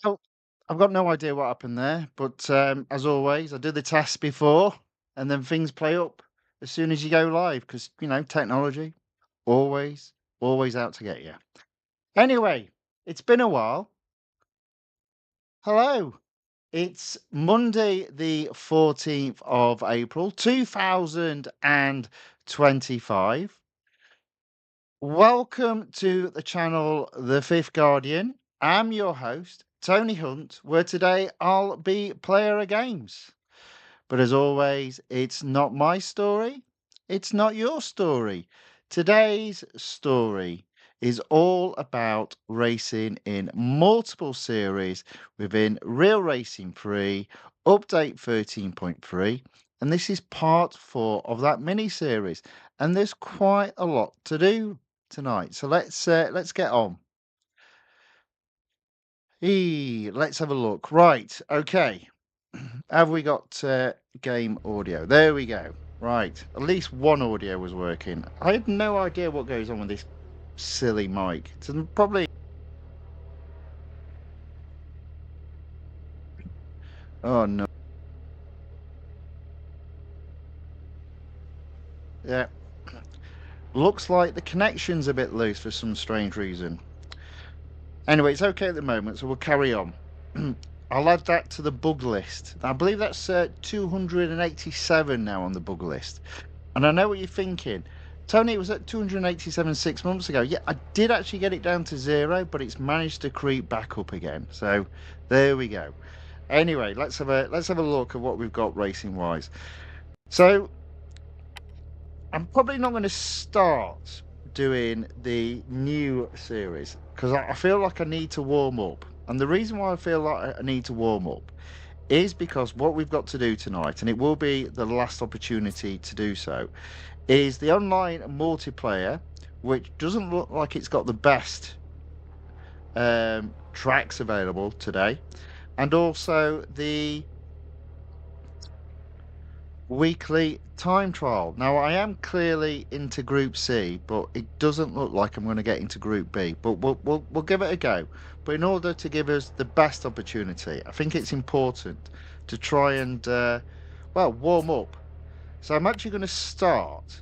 Well, I've got no idea what happened there, but as always, I do the test before, and then things play up as soon as you go live because technology always, always out to get you. Anyway, it's been a while. Hello. It's Monday, the 14th of April, 2025. Welcome to the channel The Fifth Guardian. I'm your host, Tony Hunt, where today I'll be player of games. But as always, it's not my story, it's not your story. Today's story is all about racing in multiple series within Real Racing 3, Update 13.3, and this is part 4 of that mini series. And there's quite a lot to do tonight. So let's get on. Let's have a look. Right, okay. Have we got game audio? There we go. Right, at least one audio was working. I have no idea what goes on with this silly mic. It's probably. Oh no. Yeah. Looks like the connection's a bit loose for some strange reason. Anyway, it's okay at the moment, so we'll carry on. I'll add that to the bug list. I believe that's 287 now on the bug list. And I know what you're thinking. Tony, it was at 287 6 months ago. Yeah, I did actually get it down to 0, but it's managed to creep back up again. So there we go. Anyway, let's have a look at what we've got racing wise. So I'm probably not going to start doing the new series because I feel like I need to warm up. And the reason why I feel like I need to warm up is because what we've got to do tonight, and it will be the last opportunity to do so, is the online multiplayer, which doesn't look like it's got the best tracks available today, and also the weekly time trial. Now, I am clearly into Group C, but it doesn't look like I'm going to get into Group B. But we'll give it a go. But in order to give us the best opportunity, I think it's important to try and warm up. So I'm actually going to start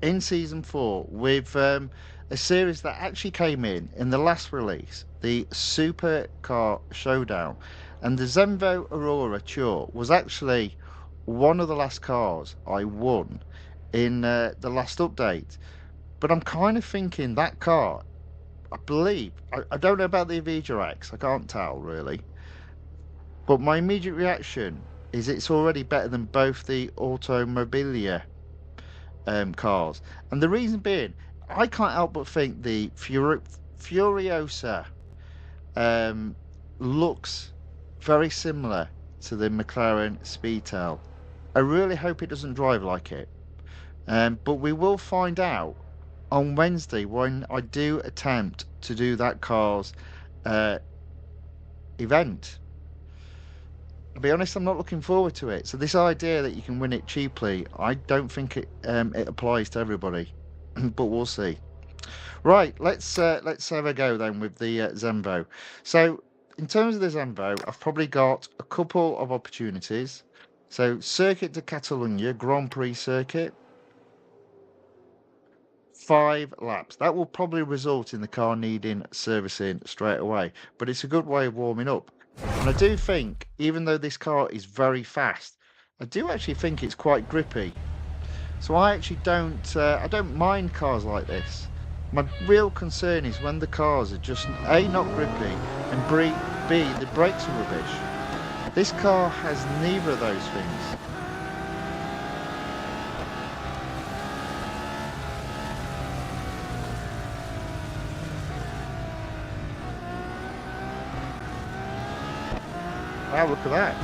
in season 4 with a series that actually came in the last release, the Supercar Showdown, and the Zenvo Aurora Tour was actually one of the last cars I won in the last update. But I'm kind of thinking that car, I believe, I don't know about the Aviga X, I can't tell really, but my immediate reaction is it's already better than both the Automobilia cars. And the reason being, I can't help but think the Furiosa um, looks very similar to the McLaren Speedtail. I really hope it doesn't drive like it. But we will find out on Wednesday when I do attempt to do that car's uh, event. I'll be honest, I'm not looking forward to it. So this idea that you can win it cheaply, I don't think it applies to everybody. But we'll see. Right, let's have a go then with the Zemvo. So in terms of the Zemvo, I've probably got a couple of opportunities. So Circuit de Catalunya Grand Prix circuit, 5 laps. That will probably result in the car needing servicing straight away, but it's a good way of warming up. And I do think, even though this car is very fast, I do actually think it's quite grippy. So I actually I don't mind cars like this. My real concern is when the cars are just A, not grippy, and B, the brakes are rubbish. This car has neither of those things. Wow, look at that.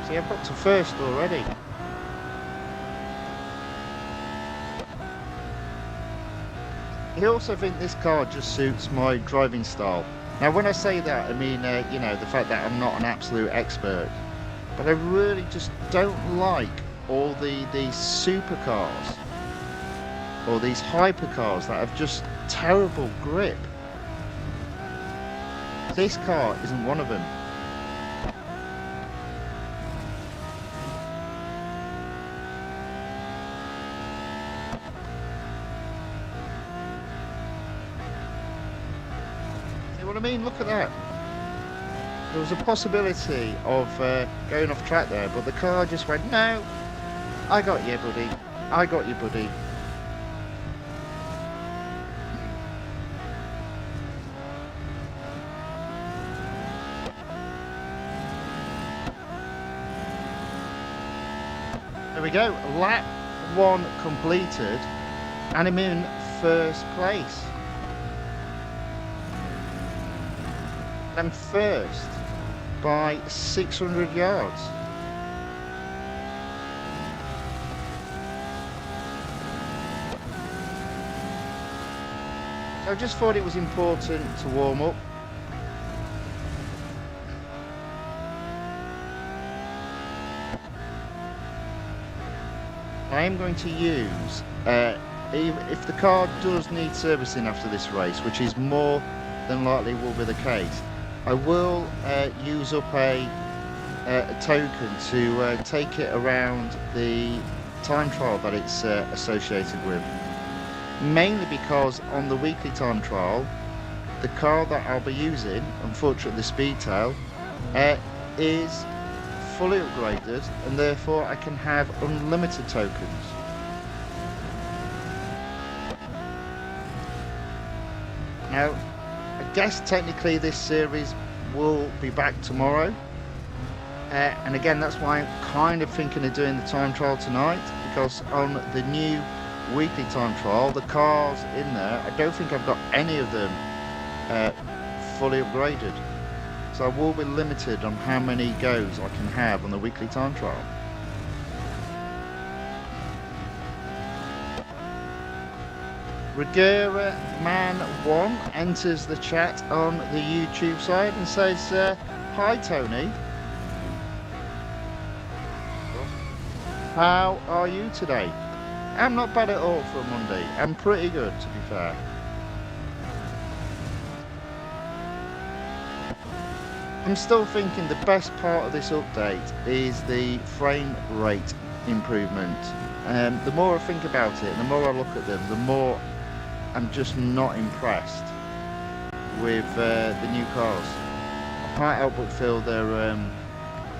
See, I've got to first already. I also think this car just suits my driving style. Now, when I say that, I mean, the fact that I'm not an absolute expert, but I really just don't like all these supercars or these hypercars that have just terrible grip. This car isn't one of them. See what I mean? Look at that. There was a possibility of going off track there, but the car just went, no, I got you, buddy. I got you, buddy. There we go, lap 1 completed, and I'm in first place. I'm first by 600 yards. So I just thought it was important to warm up. I am going to use, if the car does need servicing after this race, which is more than likely will be the case, I will use up a token to take it around the time trial that it's associated with. Mainly because on the weekly time trial, the car that I'll be using, unfortunately the Speedtail, is fully upgraded, and therefore I can have unlimited tokens. Now, I guess technically this series will be back tomorrow, and again that's why I'm kind of thinking of doing the time trial tonight, because on the new weekly time trial, the cars in there, I don't think I've got any of them fully upgraded. So I will be limited on how many goes I can have on the weekly time trial. Regura Man 1 enters the chat on the YouTube side and says, hi Tony. How are you today? I'm not bad at all for a Monday. I'm pretty good, to be fair. I'm still thinking the best part of this update is the frame rate improvement. The more I think about it, the more I look at them, the more I'm just not impressed with the new cars. I can't help but feel they're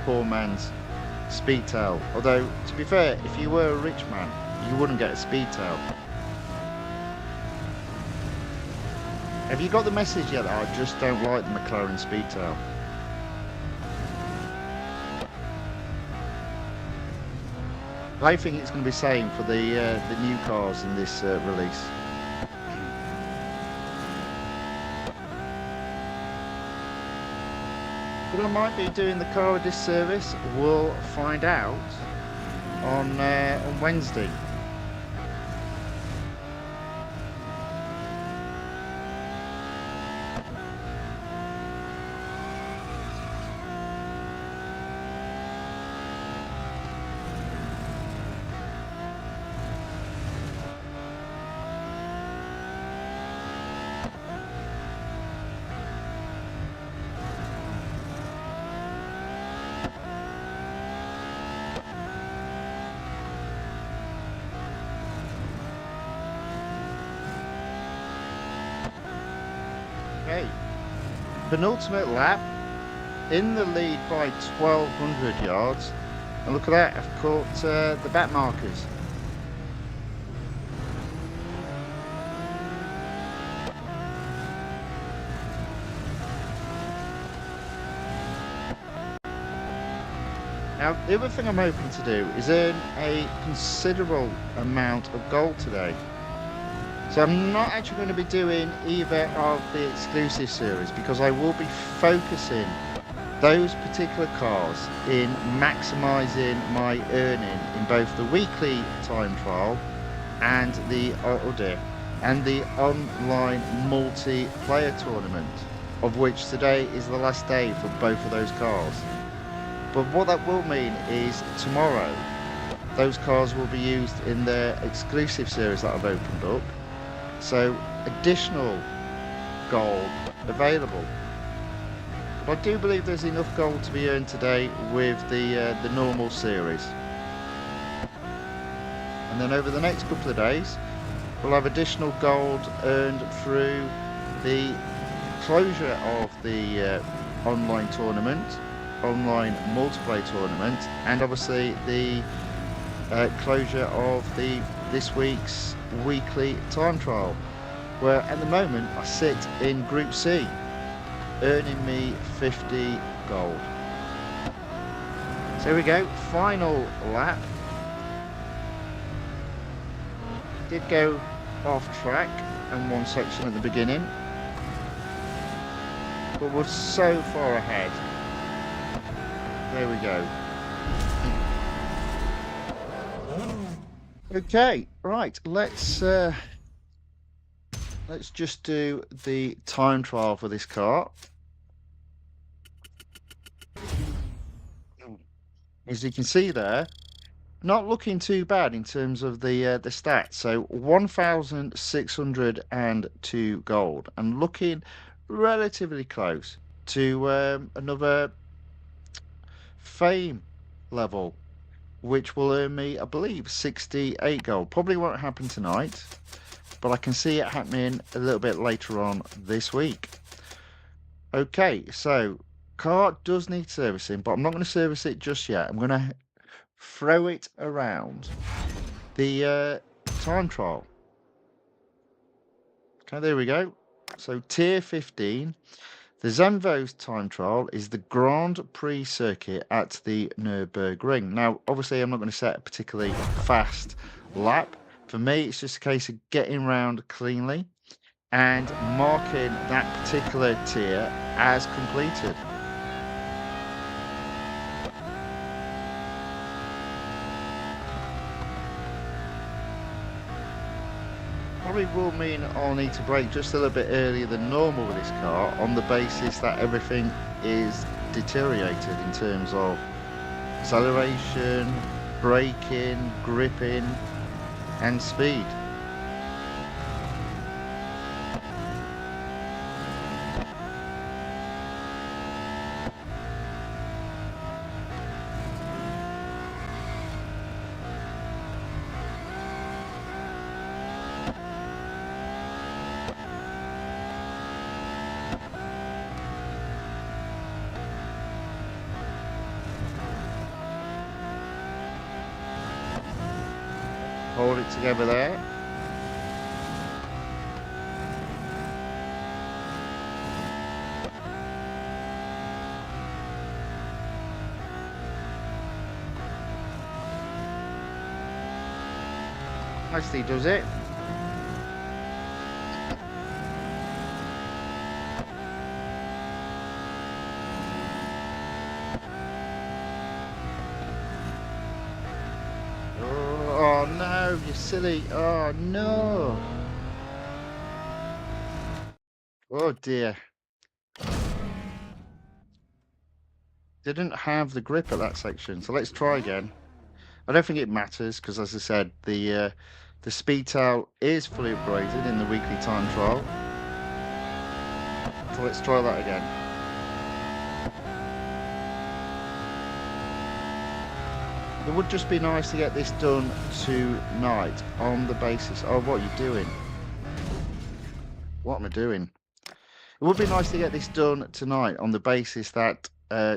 poor man's Speedtail. Although, to be fair, if you were a rich man, you wouldn't get a Speedtail. Have you got the message yet that I just don't like the McLaren Speedtail? I think it's going to be same for the new cars in this release. But I might be doing the car a disservice. We'll find out on Wednesday. Okay, penultimate lap, in the lead by 1,200 yards, and look at that, I've caught the back markers. Now, the other thing I'm hoping to do is earn a considerable amount of gold today. So I'm not actually going to be doing either of the exclusive series, because I will be focusing those particular cars in maximising my earning in both the weekly time trial and the online multiplayer tournament, of which today is the last day for both of those cars. But what that will mean is tomorrow those cars will be used in the exclusive series that I've opened up. So additional gold available. But I do believe there's enough gold to be earned today with the normal series. And then over the next couple of days, we'll have additional gold earned through the closure of the online tournament, online multiplayer tournament, and obviously the closure of this week's weekly time trial, where at the moment I sit in Group C, earning me 50 gold. So here we go, final lap. Did go off track in one section at the beginning, but we're so far ahead. There we go. Okay, right, let's just do the time trial for this car. As you can see there, not looking too bad in terms of the stats. So 1,602 gold, and looking relatively close to another fame level, which will earn me, I believe, 68 gold. Probably won't happen tonight, but I can see it happening a little bit later on this week. Okay, so car does need servicing, but I'm not going to service it just yet. I'm going to throw it around the time trial. Okay, there we go. So tier 15. The Zenvo's time trial is the Grand Prix circuit at the Nürburgring. Now, obviously, I'm not going to set a particularly fast lap. For me, it's just a case of getting round cleanly and marking that particular tier as completed. Probably will mean I'll need to brake just a little bit earlier than normal with this car, on the basis that everything is deteriorated in terms of acceleration, braking, gripping and speed. Hold it together there. Nicely does it. Oh no, you silly. Oh no. Oh dear. Didn't have the grip at that section, so let's try again. I don't think it matters because, as I said, the Speedtail is fully upgraded in the weekly time trial. So let's try that again. It would just be nice to get this done tonight on the basis of what you're doing. What am I doing? It would be nice to get this done tonight on the basis that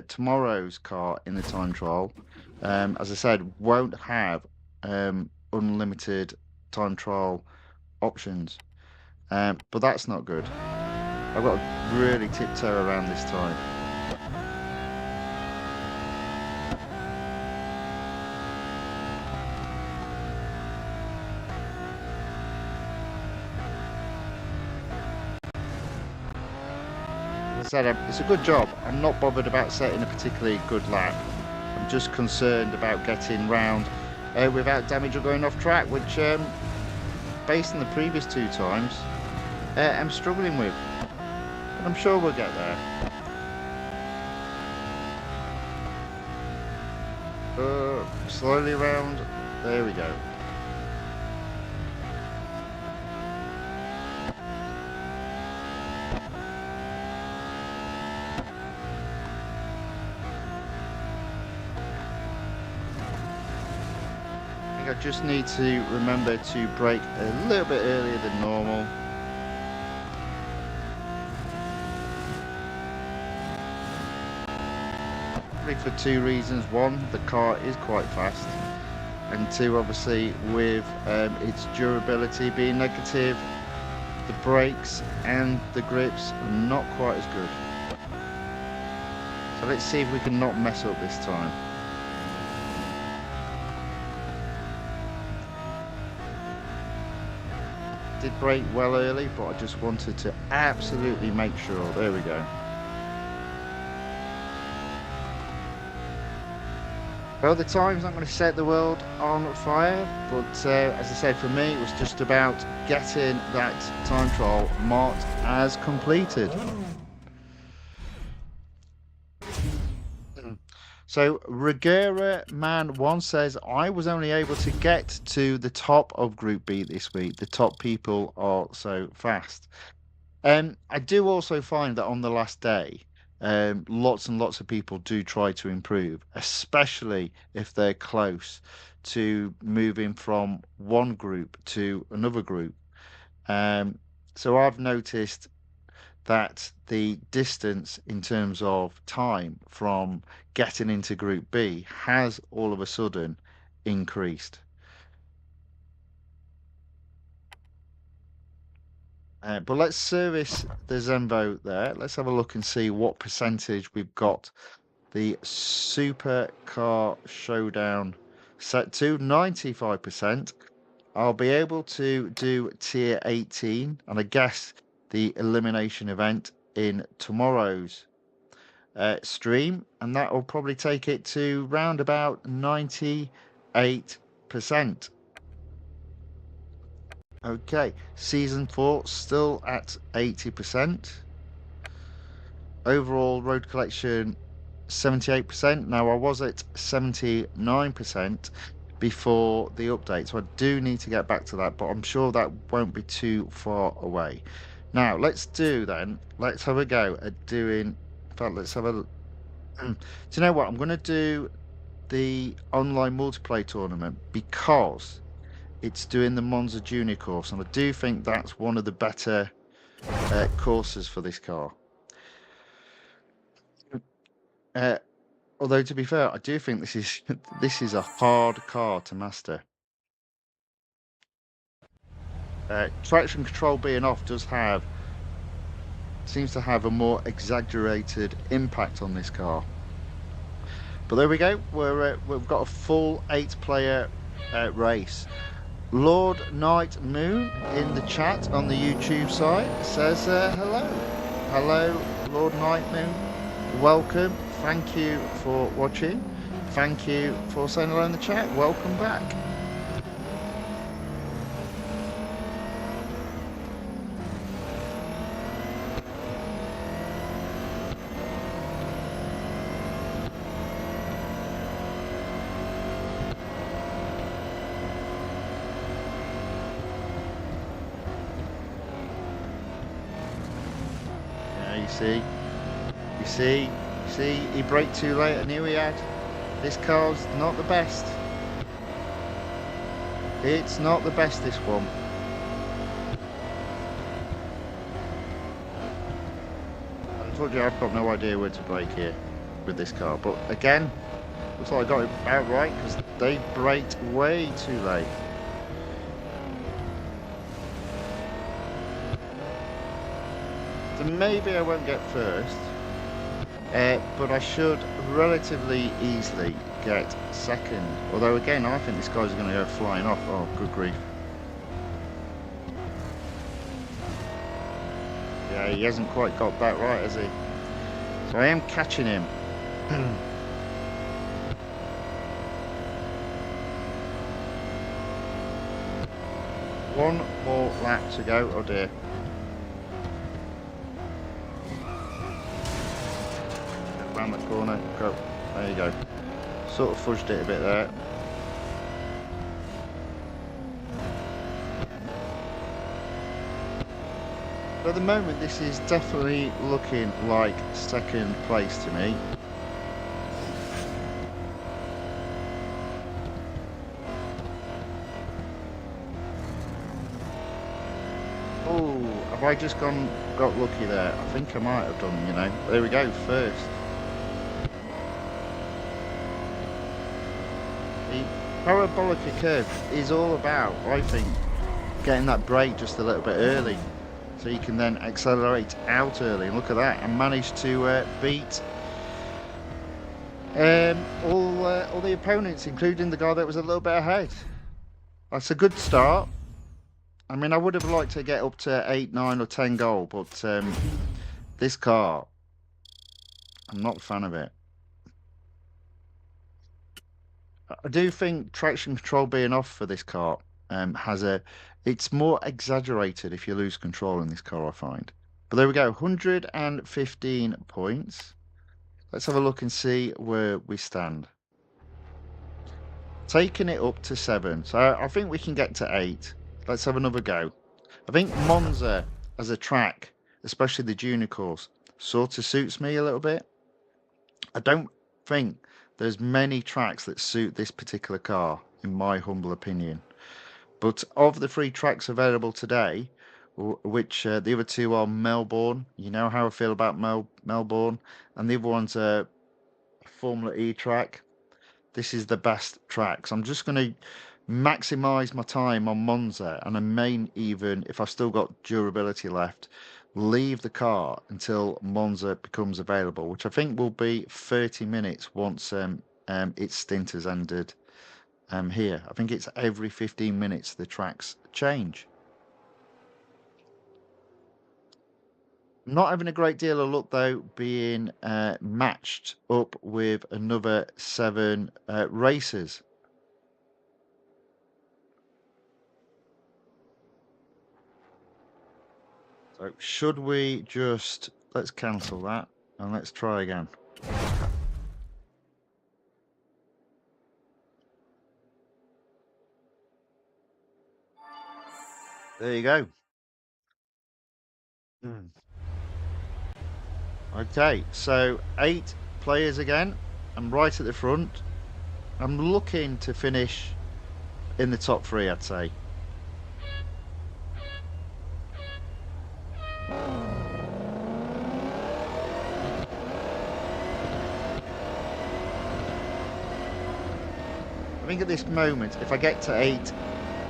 tomorrow's car in the time trial, as I said, won't have unlimited time trial options. But that's not good. I've got to really tiptoe around this time. As I said, it's a good job. I'm not bothered about setting a particularly good lap. I'm just concerned about getting round without damage or going off track, which, based on the previous two times, I'm struggling with. But I'm sure we'll get there. Slowly round. There we go. think I just need to remember to brake a little bit earlier than normal. Probably for two reasons. One, the car is quite fast. And two, obviously, with its durability being negative, the brakes and the grips are not quite as good. So let's see if we can not mess up this time. Did brake well early, but I just wanted to absolutely make sure. There we go. Well, the time's not going to set the world on fire, but as I said, for me, it was just about getting that time trial marked as completed. So Regera Man 1 says, I was only able to get to the top of Group B this week. The top people are so fast. I do also find that on the last day, lots and lots of people do try to improve, especially if they're close to moving from one group to another group. So I've noticed that the distance in terms of time from getting into Group B has all of a sudden increased. But let's service the Zenvo there. Let's have a look and see what percentage we've got the Supercar Showdown set to. 95%. I'll be able to do tier 18, and I guess the elimination event in tomorrow's stream, and that will probably take it to round about 98%. Okay, season 4 still at 80%. Overall road collection 78%. Now I was at 79% before the update, so I do need to get back to that, but I'm sure that won't be too far away. Now let's have a go at doing, in fact, let's have a do you know what, I'm going to do the online multiplayer tournament because it's doing the Monza Junior course, and I do think that's one of the better courses for this car. Although to be fair, I do think this is a hard car to master. Traction control being off seems to have a more exaggerated impact on this car. But there we go. We've got a full 8-player race. Lord Night Moon in the chat on the YouTube side says hello Lord Night Moon, welcome, thank you for watching, thank you for saying hello in the chat, welcome back. You see, he braked too late. I knew he had. This car's not the best. It's not the best, this one. Unfortunately, I've got no idea where to brake here with this car. But again, looks like I got it about right because they braked way too late. So maybe I won't get first, but I should relatively easily get second. Although again, I think this guy's going to go flying off. Oh, good grief. Yeah, he hasn't quite got that right, has he? So I am catching him. One more lap to go. Oh dear. Around the corner, go. There you go. Sort of fudged it a bit there. But at the moment, this is definitely looking like second place to me. have I just got lucky there? I think I might have done, you know. There we go, first. The parabolic curve is all about, I think, getting that brake just a little bit early, so you can then accelerate out early. And look at that, I managed to beat all the opponents, including the guy that was a little bit ahead. That's a good start. I mean, I would have liked to get up to 8, 9 or 10 gold, but this car, I'm not a fan of it. I do think traction control being off for this car it's more exaggerated if you lose control in this car, I find. But there we go, 115 points. Let's have a look and see where we stand. Taking it up to 7, so I think we can get to 8. Let's have another go. I think Monza as a track, especially the junior course, sort of suits me a little bit. I don't think there's many tracks that suit this particular car, in my humble opinion. But of the 3 tracks available today, which the other 2 are Melbourne, you know how I feel about Melbourne, and the other one's a Formula E track. This is the best track. So I'm just going to maximize my time on Monza, and I may even, if I've still got durability left, leave the car until Monza becomes available, which I think will be 30 minutes once its stint has ended here. I think it's every 15 minutes the tracks change. Not having a great deal of luck though, being matched up with another 7 racers. So should we just, let's cancel that and let's try again. There you go. Okay, so 8 players again. I'm right at the front. I'm looking to finish in the top 3, I'd say. I think at this moment, if I get to 8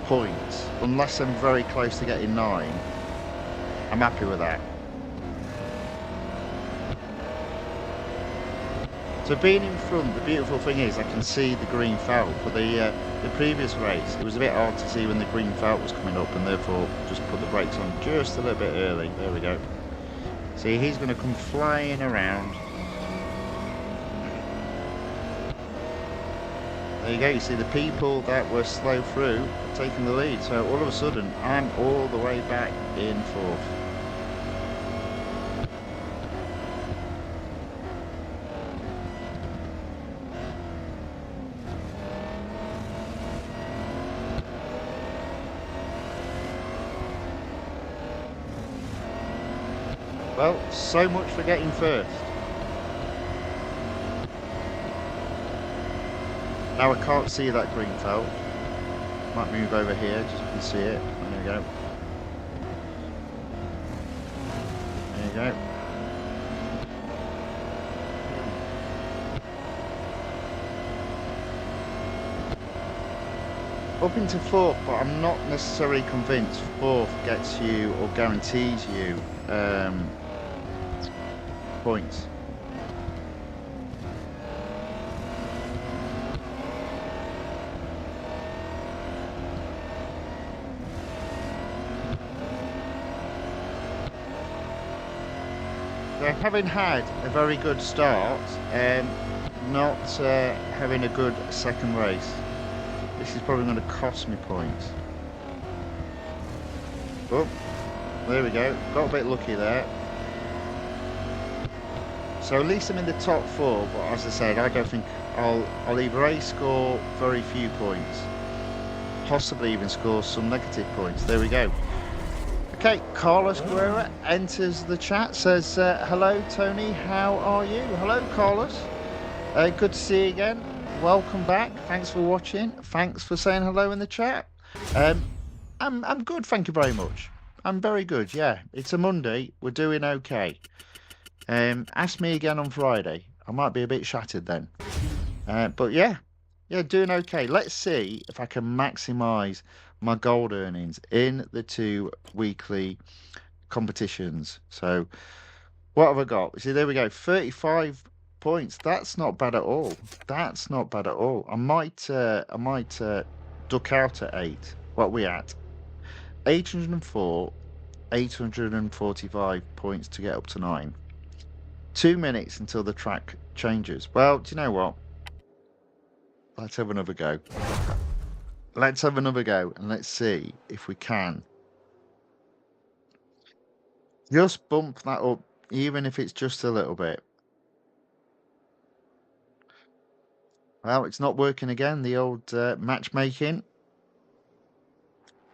points, unless I'm very close to getting 9, I'm happy with that. So being in front, the beautiful thing is I can see the green felt. For the previous race, it was a bit hard to see when the green felt was coming up, and therefore just put the brakes on just a little bit early. There we go. See, he's going to come flying around. There you go, you see the people that were slow through are taking the lead. So all of a sudden, I'm all the way back in 4th. Well, so much for getting first. Now I can't see that green felt. Might move over here just so you can see it. There we go. There you go. Up into 4th, but I'm not necessarily convinced 4th gets you or guarantees you points. So having had a very good start and not having a good second race, this is probably going to cost me points. Oh, there we go. Got a bit lucky there. So at least I'm in the top 4, but as I said, I don't think I'll either score very few points, possibly even score some negative points. There we go. Okay, Carlos Guerra enters the chat, says, hello Tony, how are you? Hello Carlos, good to see you again. Welcome back, thanks for watching, thanks for saying hello in the chat. I'm good, thank you very much. I'm very good, yeah. It's a Monday. We're doing okay. Ask me again on Friday. I might be a bit shattered then. But yeah, doing okay. Let's see if I can maximize my gold earnings in the 2 weekly competitions. So what have I got? See, there we go. 35 points. That's not bad at all. That's not bad at all. I might duck out at 8. What are we at? 804, 845 points to get up to 9. 2 minutes until the track changes. Well, do you know what? Let's have another go. Let's have another go and let's see if we can just bump that up, even if it's just a little bit. Well, it's not working again, the old matchmaking.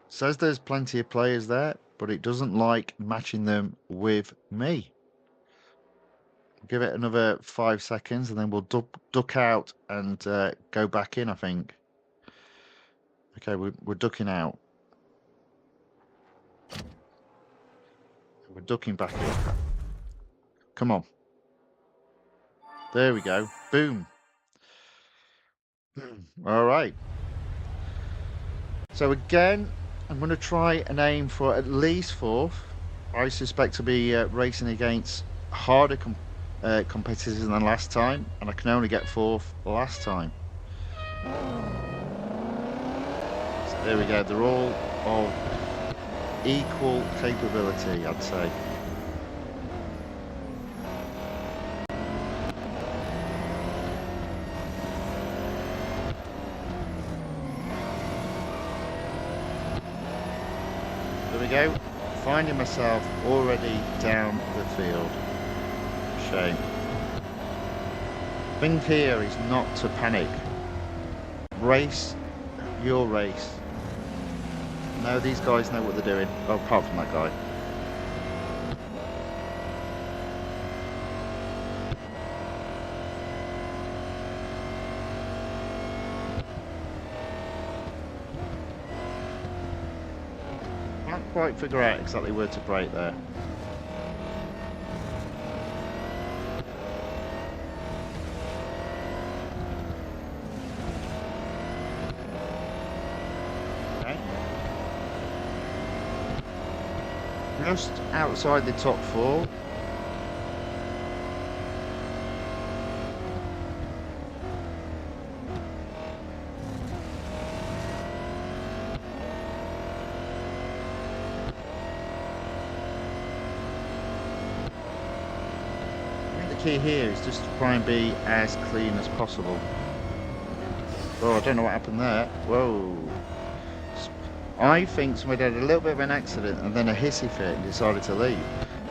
Says there's plenty of players there, but it doesn't like matching them with me. Give it another 5 seconds and then we'll duck out and go back in, I think. Okay, we're ducking out. We're ducking back in. Come on. There we go. Boom. All right. So again, I'm going to try and aim for at least 4th. I suspect to be racing against harder competitors than last time, and I can only get 4th last time. So there we go. They're all of equal capability, I'd say. There we go. Finding myself already down the field. Shame. Thing here is not to panic. Race your race. No, these guys know what they're doing. Well, apart from that guy. Can't quite figure out exactly where to brake there. Just outside the top 4. I think the key here is just to try and be as clean as possible. Oh, I don't know what happened there. Whoa. I think somebody had a little bit of an accident and then a hissy fit and decided to leave.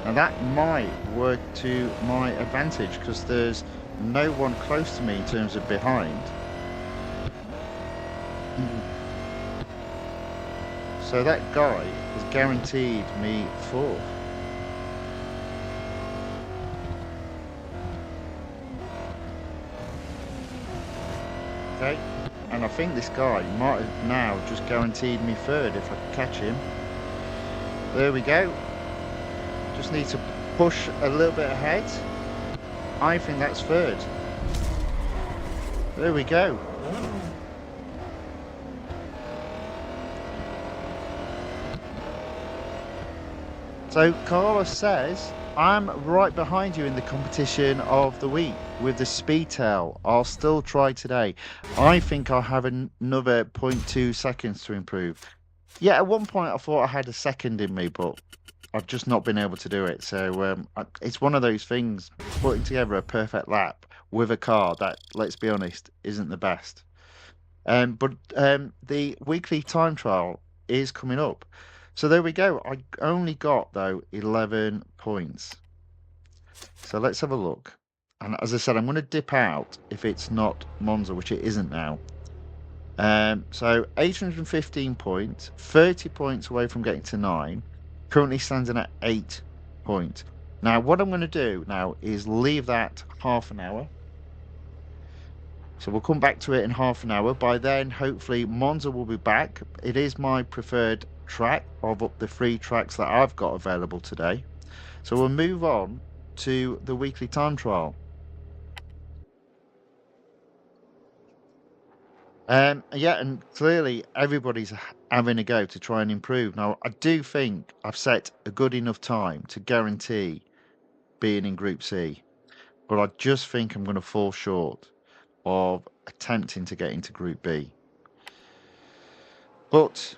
Now that might work to my advantage because there's no one close to me in terms of behind. So that guy has guaranteed me 4th. Okay. And I think this guy might have now just guaranteed me 3rd if I can catch him. There we go. Just need to push a little bit ahead. I think that's 3rd. There we go. So Carlos says, I'm right behind you in the competition of the week with the Speedtail. I'll still try today. I think I'll have another 0.2 seconds to improve. Yeah, at one point I thought I had a second in me, but I've just not been able to do it. So it's one of those things, putting together a perfect lap with a car that, let's be honest, isn't the best. But the weekly time trial is coming up. So there we go. I only got, though, 11 points. So let's have a look. And as I said, I'm going to dip out if it's not Monza, which it isn't now. So 815 points, 30 points away from getting to 9. Currently standing at 8 points. Now, what I'm going to do now is leave that half an hour. So we'll come back to it in half an hour. By then, hopefully, Monza will be back. It is my preferred track of up the 3 tracks that I've got available today. So we'll move on to the weekly time trial. Yeah, and clearly everybody's having a go to try and improve. Now, I do think I've set a good enough time to guarantee being in Group C, but I just think I'm going to fall short of attempting to get into Group B. But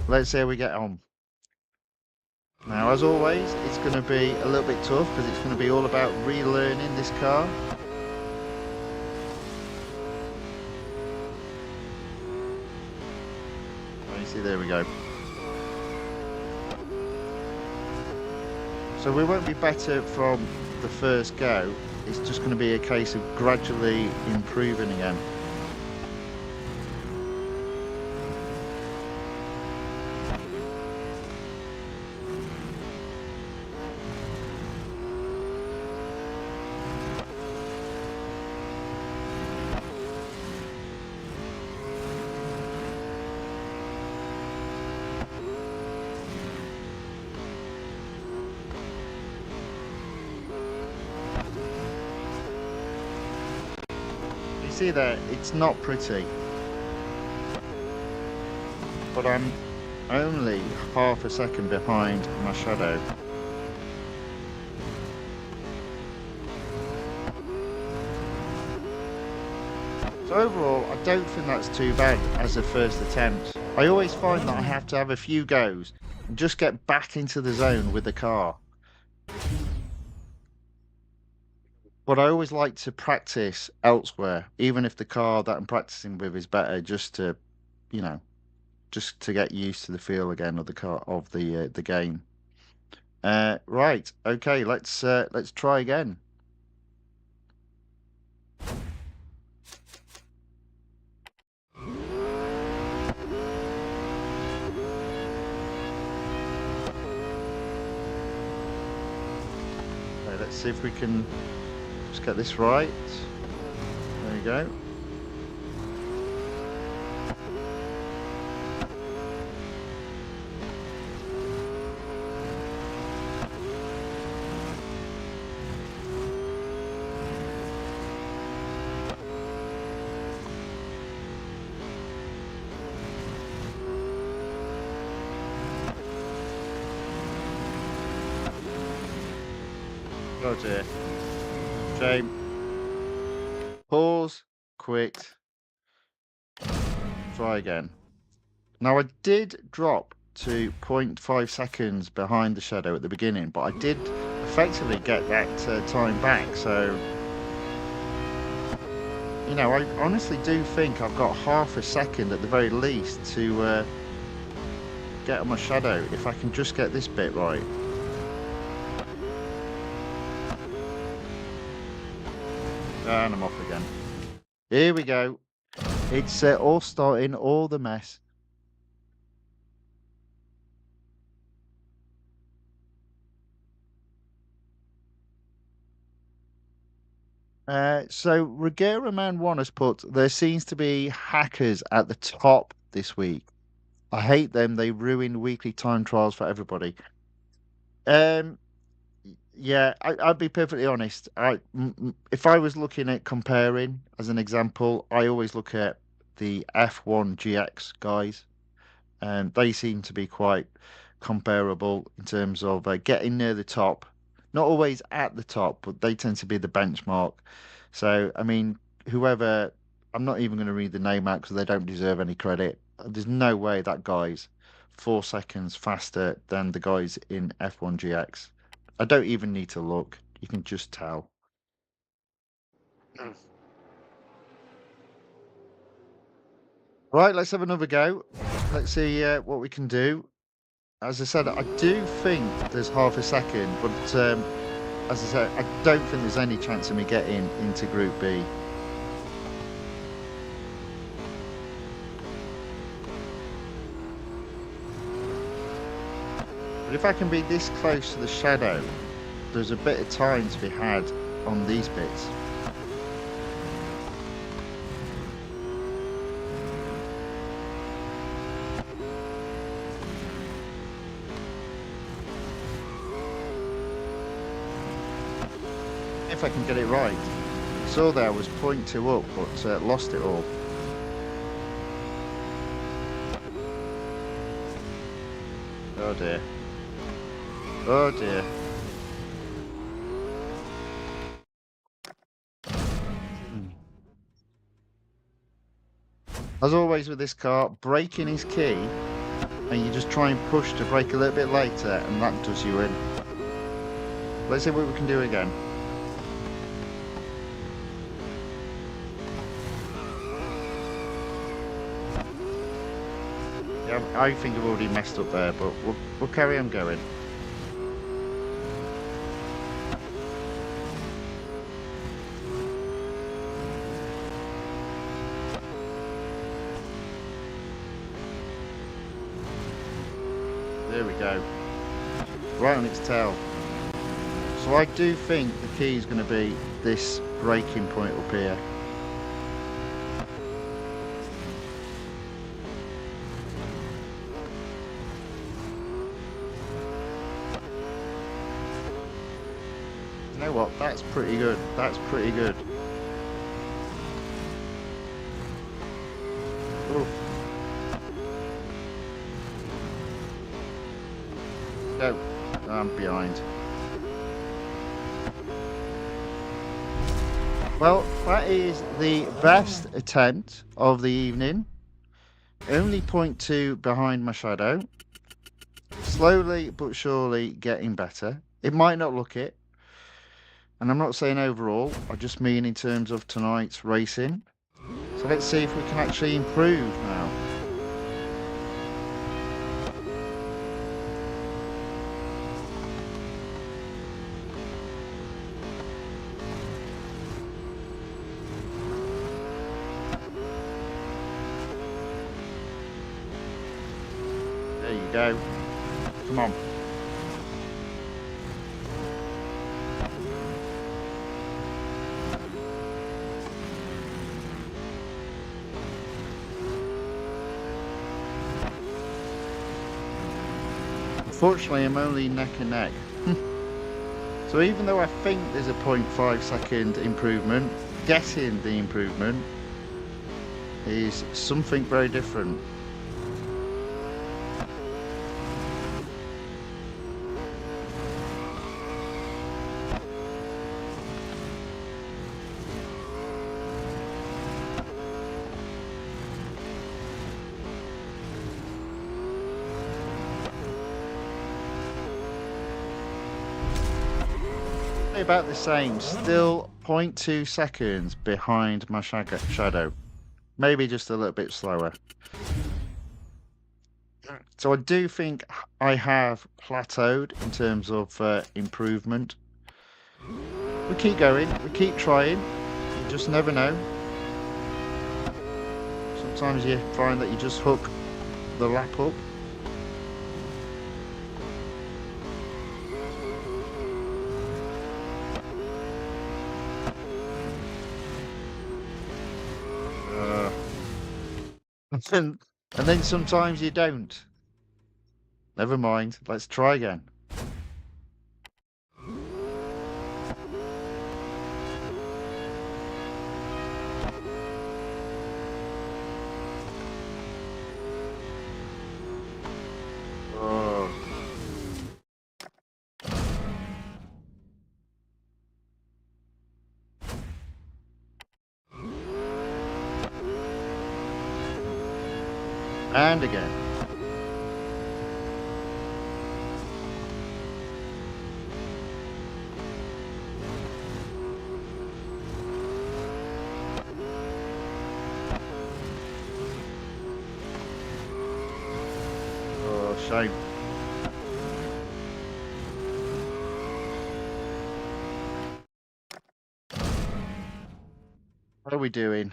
let's see how we get on. Now, as always, it's going to be a little bit tough because it's going to be all about relearning this car. You see, there we go. So we won't be better from the first go. It's just going to be a case of gradually improving again. See there, it's not pretty, but I'm only half a second behind my shadow. So overall, I don't think that's too bad as a first attempt. I always find that I have to have a few goes and just get back into the zone with the car. But I always like to practice elsewhere, even if the car that I'm practicing with is better, just to, you know, just to get used to the feel again of the car of the game. Right, okay, let's try again. Okay, let's see if we can just get this right. There you go. Oh dear. Shame. Pause. Quit. Try again. Now I did drop to 0.5 seconds behind the shadow at the beginning, but I did effectively get that time back. So, you know, I honestly do think I've got half a second at the very least to get on my shadow if I can just get this bit right. And I'm off again. Here we go. It's all starting, all the mess. So Regera Man 1 has put, there seems to be hackers at the top this week. I hate them. They ruin weekly time trials for everybody. Um, yeah, I'd be perfectly honest. If I was looking at comparing as an example, I always look at the F1 GX guys. They seem to be quite comparable in terms of getting near the top. Not always at the top, but they tend to be the benchmark. So, I mean, whoever, I'm not even going to read the name out because they don't deserve any credit. There's no way that guy's 4 seconds faster than the guys in F1 GX. I don't even need to look. You can just tell. Right, let's have another go. Let's see what we can do. As I said, I do think there's half a second, but as I said, I don't think there's any chance of me getting into Group B. But if I can be this close to the shadow, there's a bit of time to be had on these bits. if I can get it right. Saw there was 0.2 up, but lost it all. Oh dear. Oh dear. As always with this car, braking is key, and you just try and push to brake a little bit later, and that does you in. Let's see what we can do again. Yeah, I think I've already messed up there, but we'll carry on going. There we go. Right on its tail. So I do think the key is going to be this braking point up here. You know what? That's pretty good. That's pretty good. Oof. Go. I'm behind. Well, that is the best attempt of the evening. Only 0.2 behind my shadow. Slowly but surely getting better. It might not look it. And I'm not saying overall, I just mean in terms of tonight's racing. So let's see if we can actually improve now. There you go. Come on. Unfortunately, I'm only neck and neck. So even though I think there's a 0.5 second improvement, getting the improvement is something very different. About the same, still 0.2 seconds behind my shadow, maybe just a little bit slower. So I do think I have plateaued in terms of improvement. We keep going, we keep trying, you just never know. Sometimes you find that you just hook the lap up. And then sometimes you don't. Never mind, let's try again. Oh. And again. Oh, shame. What are we doing?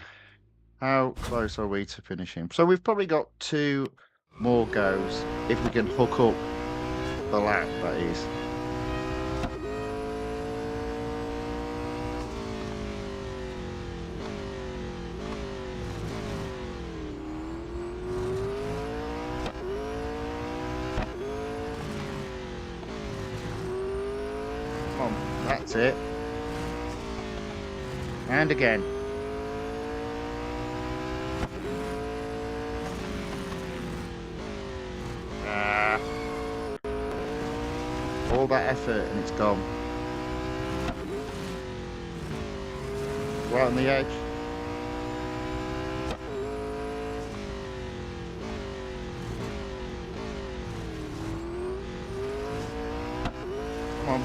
How close are we to finishing? So we've probably got 2 more goes if we can hook up the lap, that is. Come on, that's it. And again. All that effort and it's gone. Right on the edge. Come on.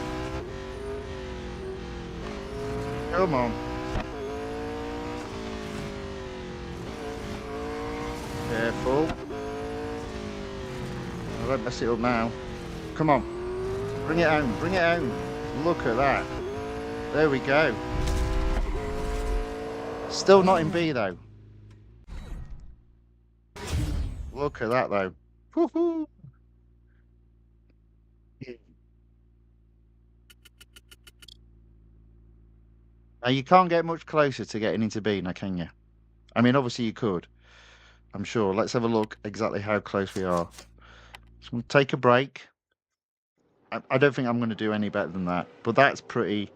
Come on. Careful. I won't mess it up now. Come on. Bring it home. Bring it home. Look at that. There we go. Still not in B though. Look at that though. Woohoo! Now you can't get much closer to getting into B now, can you? I mean, obviously you could. I'm sure. Let's have a look exactly how close we are. So we'll take a break. I don't think I'm going to do any better than that, but that's pretty.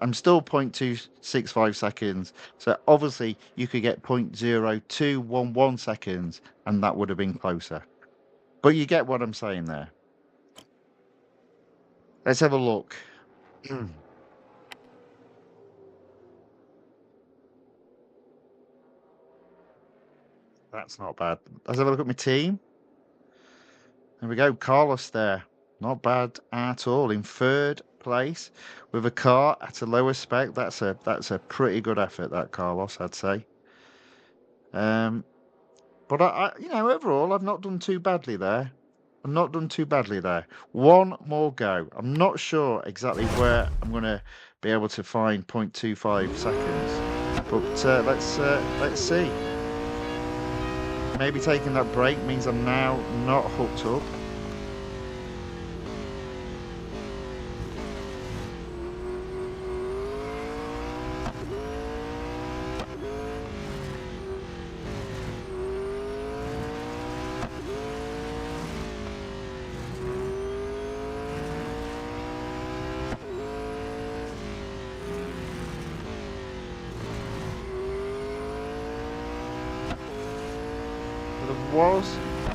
I'm still 0.265 seconds. So obviously you could get 0.0211 seconds and that would have been closer. But you get what I'm saying there. Let's have a look. That's not bad. Let's have a look at my team. There we go. Carlos there. Not bad at all. In third place with a car at a lower spec. That's a pretty good effort, that Carlos, I'd say. But I overall, I've not done too badly there. I've not done too badly there. One more go. I'm not sure exactly where I'm going to be able to find 0.25 seconds, but let's see. Maybe taking that break means I'm now not hooked up.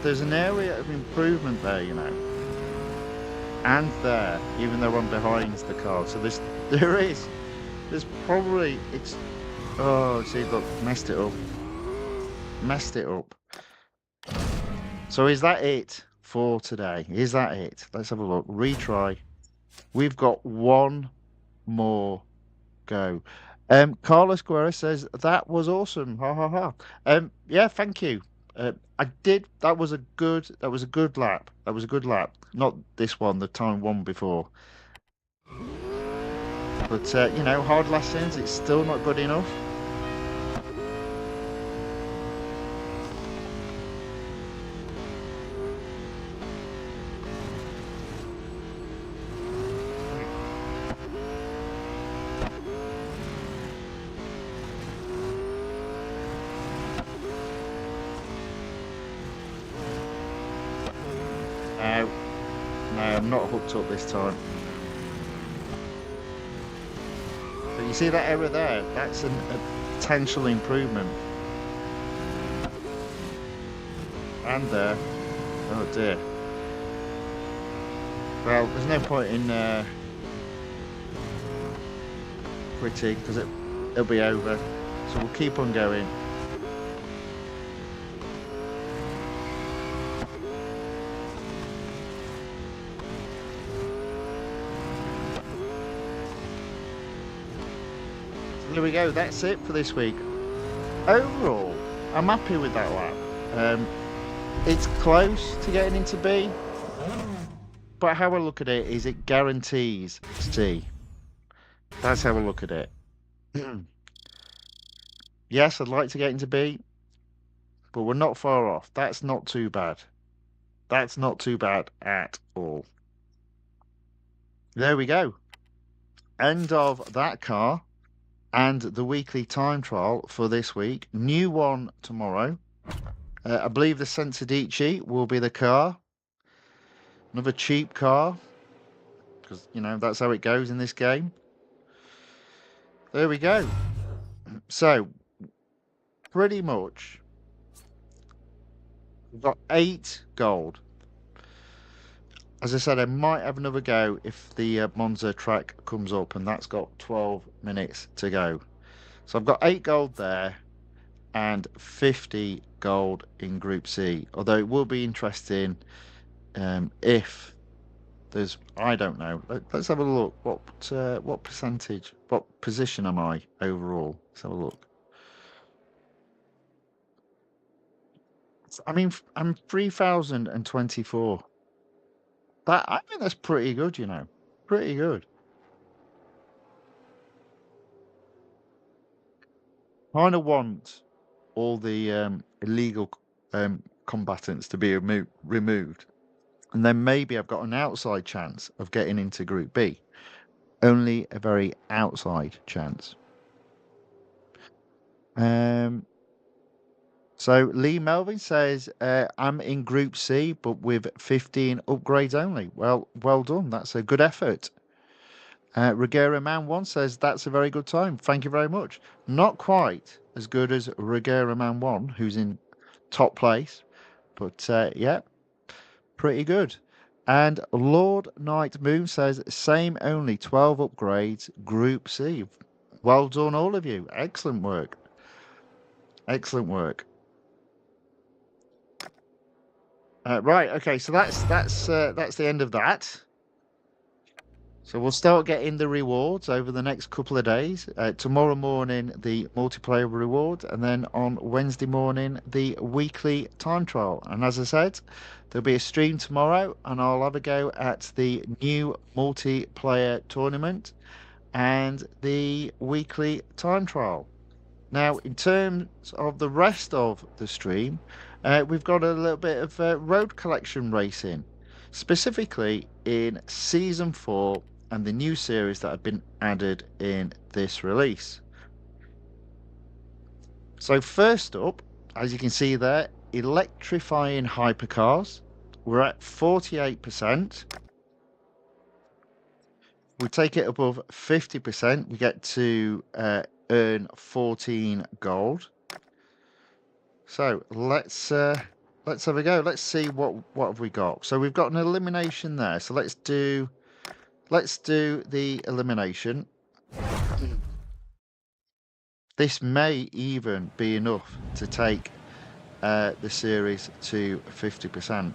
There's an area of improvement there, you know, and there, even though I'm behind the car. So there's probably, oh, see, look, messed it up. So is that it for today? Is that it? Let's have a look. Retry. We've got one more go. Carlos Guerra says that was awesome. Ha ha ha. Yeah, thank you. I did. That was a good lap. That was a good lap. Not this one, the one before. But hard lessons. It's still not good enough. No, I'm not hooked up this time. But you see that error there? That's a potential improvement. And there. Oh dear. Well, there's no point in quitting because it'll be over. So we'll keep on going. There we go, that's it for this week. Overall, I'm happy with that lap. It's close to getting into B, but how I look at it is it guarantees C. That's how I look at it. Yes, I'd like to get into B, but we're not far off. That's not too bad. That's not too bad at all. There we go. End of that car. And the weekly time trial for this week. New one tomorrow. I believe the Sensadici will be the car. Another cheap car. Because, that's how it goes in this game. There we go. So pretty much we've got 8 gold. As I said, I might have another go if the Monza track comes up, and that's got 12 minutes to go. So I've got 8 gold there and 50 gold in Group C. Although it will be interesting if there's, I don't know. Let's have a look. What percentage, what position am I overall? Let's have a look. I mean, I'm 3,024. I think that's pretty good, you know. Pretty good. Kind of want all the illegal combatants to be removed, and then maybe I've got an outside chance of getting into Group B. Only a very outside chance. So Lee Melvin says, I'm in Group C, but with 15 upgrades only. Well done. That's a good effort. Regera Man 1 says, that's a very good time. Thank you very much. Not quite as good as Regera Man 1, who's in top place, but yeah, pretty good. And Lord Night Moon says, same only 12 upgrades, Group C. Well done, all of you. Excellent work. Excellent work. Right, okay, so that's the end of that. So we'll start getting the rewards over the next couple of days. Tomorrow morning, the multiplayer reward, and then on Wednesday morning, the weekly time trial. And as I said, there'll be a stream tomorrow, and I'll have a go at the new multiplayer tournament and the weekly time trial. Now, in terms of the rest of the stream, we've got a little bit of road collection racing, specifically in Season 4 and the new series that have been added in this release. So first up, as you can see there, Electrifying Hypercars. We're at 48%. We take it above 50%, we get to earn 14 gold. So let's have a go. Let's see what have we got. So we've got an elimination there. So let's do the elimination. This may even be enough to take the series to 50%.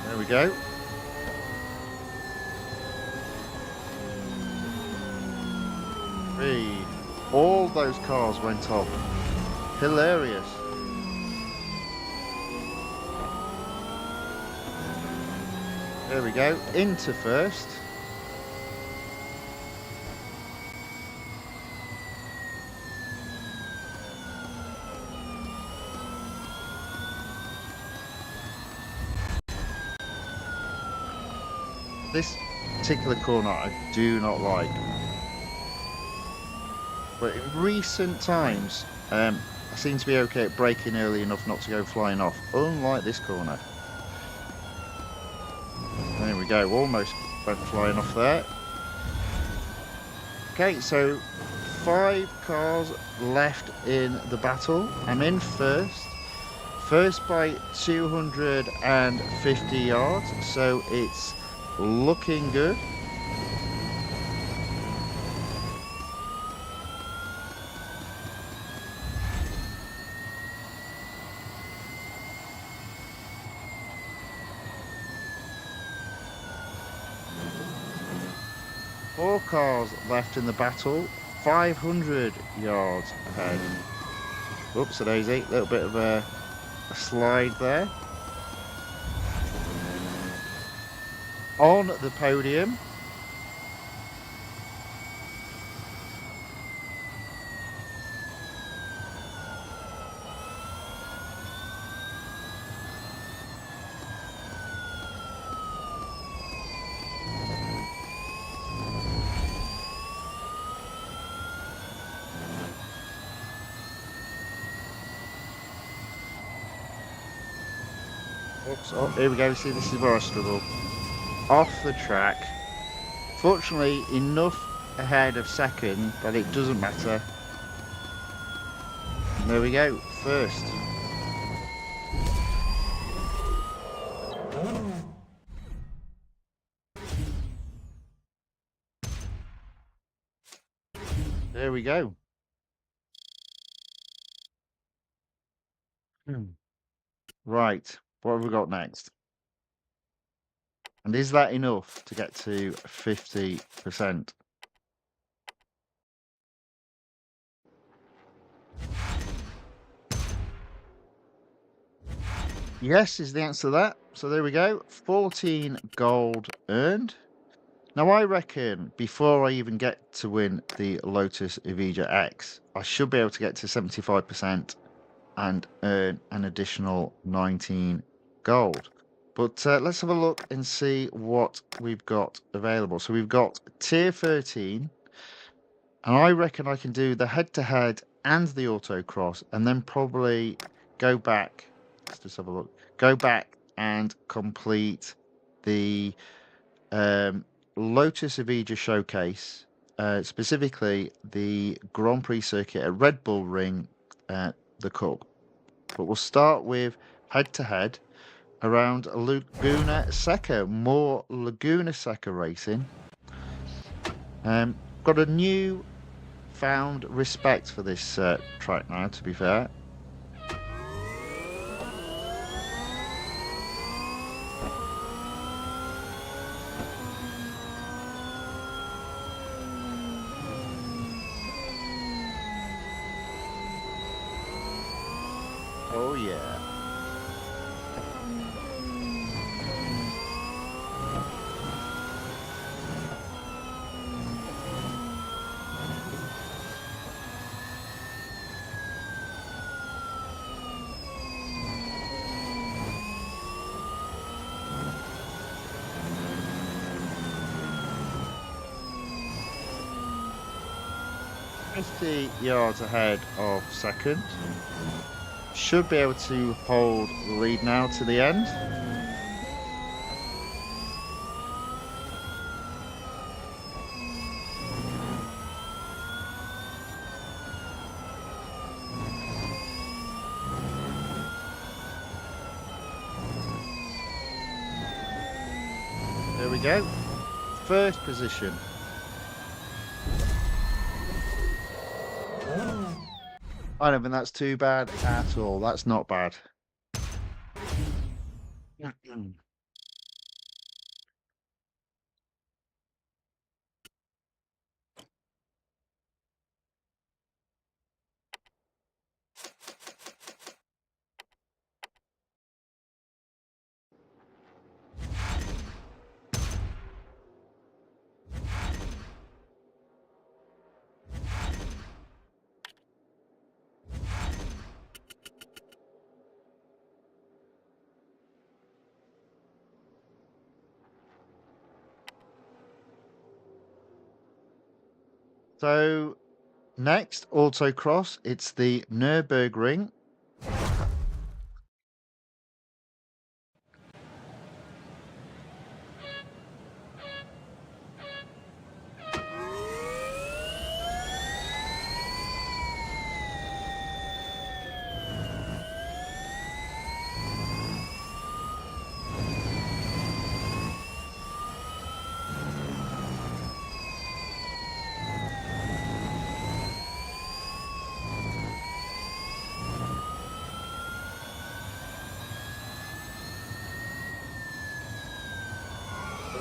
There we go. All those cars went off. Hilarious. There we go. Into first. This particular corner I do not like. But in recent times, I seem to be okay at braking early enough not to go flying off, unlike this corner. There we go, almost went flying off there. Okay, so 5 cars left in the battle. I'm in first. First by 250 yards, so it's looking good. Four cars left in the battle, 500 yards ahead. Oops, a daisy, a little bit of a slide there. On the podium, Oops, oh, here we go. See, this is where I struggle. Off the track. Fortunately, enough ahead of second that it doesn't matter. And there we go, first. There we go. Right, what have we got next? And is that enough to get to 50%? Yes is the answer to that. So there we go, 14 gold earned. Now I reckon before I even get to win the Lotus Evija X, I should be able to get to 75% and earn an additional 19 gold. But let's have a look and see what we've got available. So we've got tier 13, and I reckon I can do the head-to-head and the autocross, and then probably go back. Let's just have a look. Go back and complete the Lotus Evija Showcase, specifically the Grand Prix circuit at Red Bull Ring, the Cup. But we'll start with head-to-head around Laguna Seca. More Laguna Seca racing. Got a new found respect for this track now, to be fair. Oh yeah. Fifty yards ahead of second. Should be able to hold the lead now to the end. There we go. First position. I don't think that's too bad at all. That's not bad. So next, autocross. It's the Nürburgring.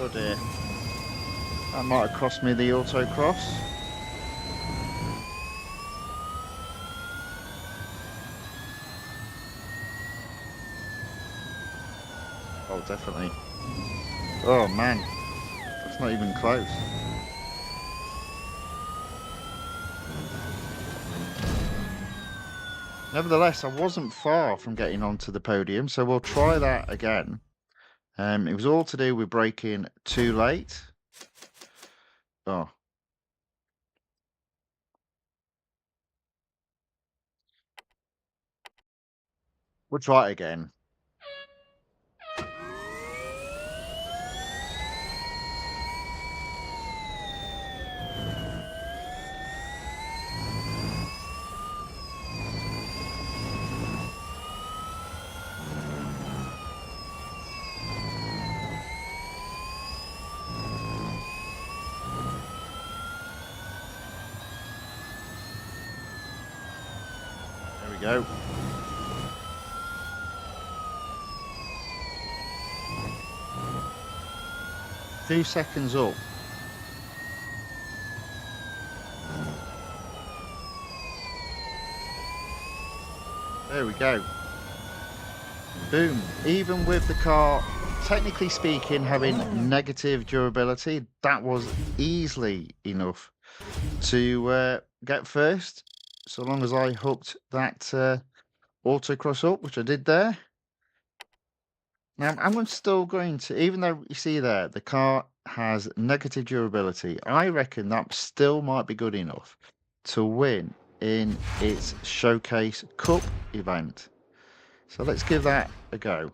Oh dear. That might have cost me the autocross. Oh, definitely. Oh man, that's not even close. Nevertheless, I wasn't far from getting onto the podium, so we'll try that again. It was all to do with braking too late. Oh. We'll try it again. we go. Two seconds up. There we go. Boom. Even with the car, technically speaking, having negative durability, that was easily enough to get first. So long as I hooked that autocross up, which I did there. Now, I'm still going to, even though you see there, the car has negative durability, I reckon that still might be good enough to win in its Showcase Cup event. So let's give that a go.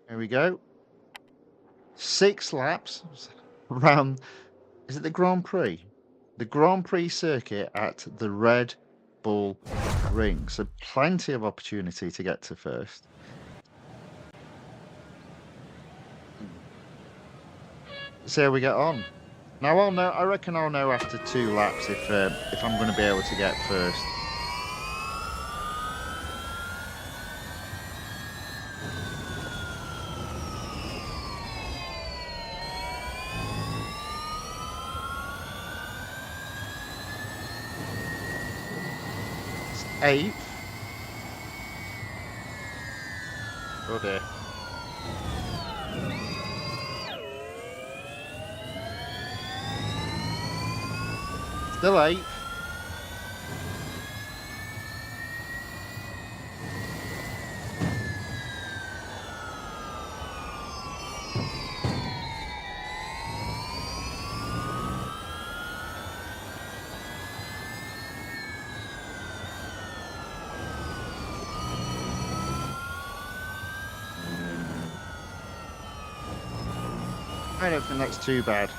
There we go. 6 laps around, is it the Grand Prix? The Grand Prix circuit at the Red Bull Ring. So plenty of opportunity to get to first. See how we get on. Now I'll know. I reckon I'll know after 2 laps if I'm going to be able to get first. It's 8th. Oh dear. Still 8th. I don't think that's too bad.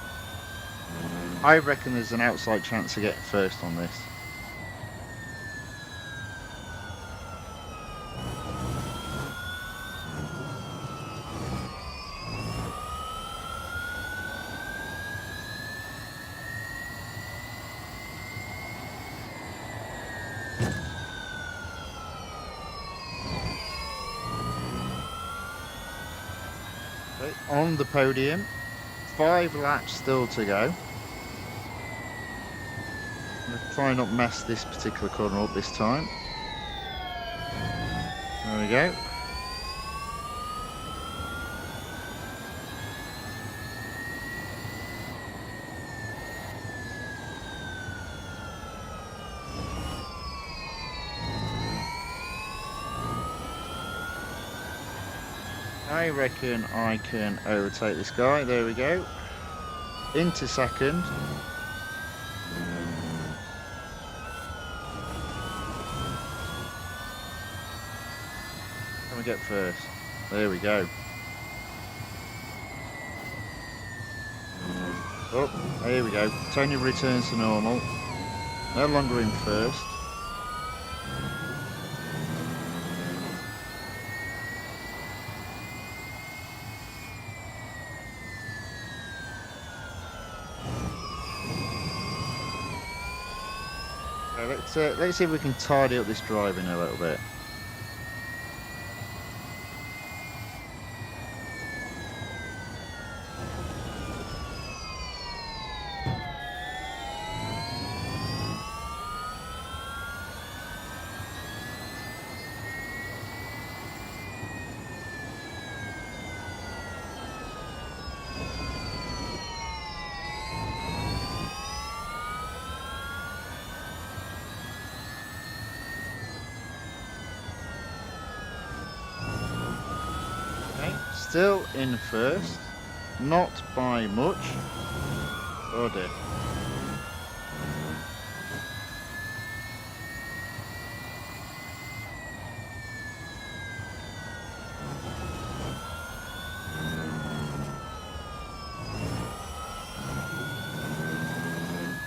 I reckon there's an outside chance to get first on this. Okay, on the podium, 5 laps still to go. I'm going to try not mess this particular corner up this time. There we go. I reckon I can overtake this guy. There we go. Into second. Can we get first? There we go. Oh, here we go. Tony returns to normal. No longer in first. Let's see if we can tidy up this driving a little bit. Still in first, not by much. Oh dear.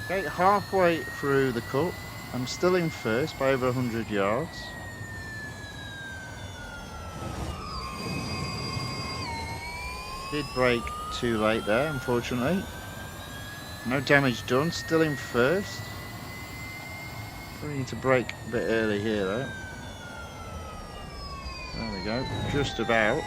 Okay, halfway through the cup, I'm still in first by over 100 yards. Did brake too late there, unfortunately. No damage done, still in first. We need to brake a bit early here though. There we go, just about.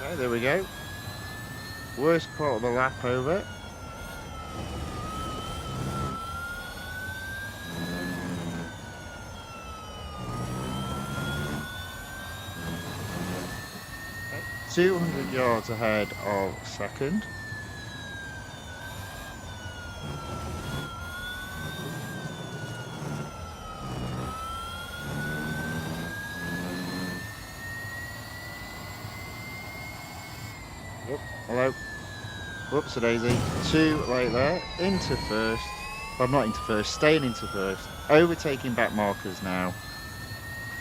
Okay, there we go. Worst part of the lap over. Okay, 200 yards ahead of second. Hello. Whoops a daisy. Too late there. Into first. Well, not into first. Staying into first. Overtaking back markers now.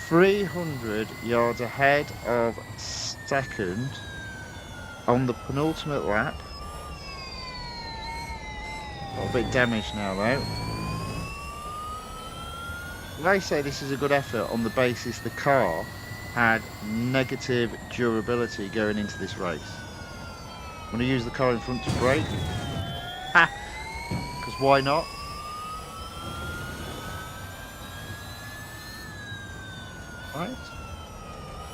300 yards ahead of second on the penultimate lap. Got a bit damaged now though. They say this is a good effort on the basis the car had negative durability going into this race. I'm going to use the car in front to brake. Ha! Because why not? Right.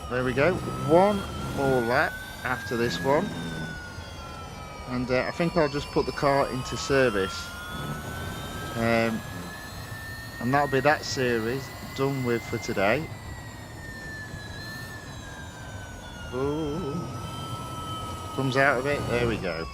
There we go. One more lap after this one. And I think I'll just put the car into service. And that'll be that series done with for today. Ooh. Comes out of it. There we go.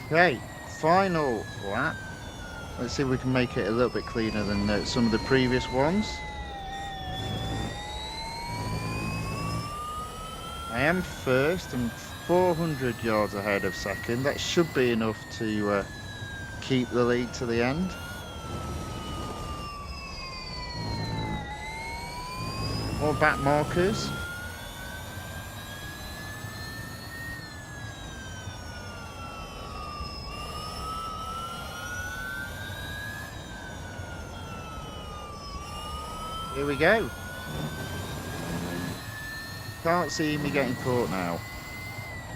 Okay, final lap. Let's see if we can make it a little bit cleaner than some of the previous ones. I am first and 400 yards ahead of second. That should be enough to keep the lead to the end. More back markers. Here we go. Can't see me getting caught now.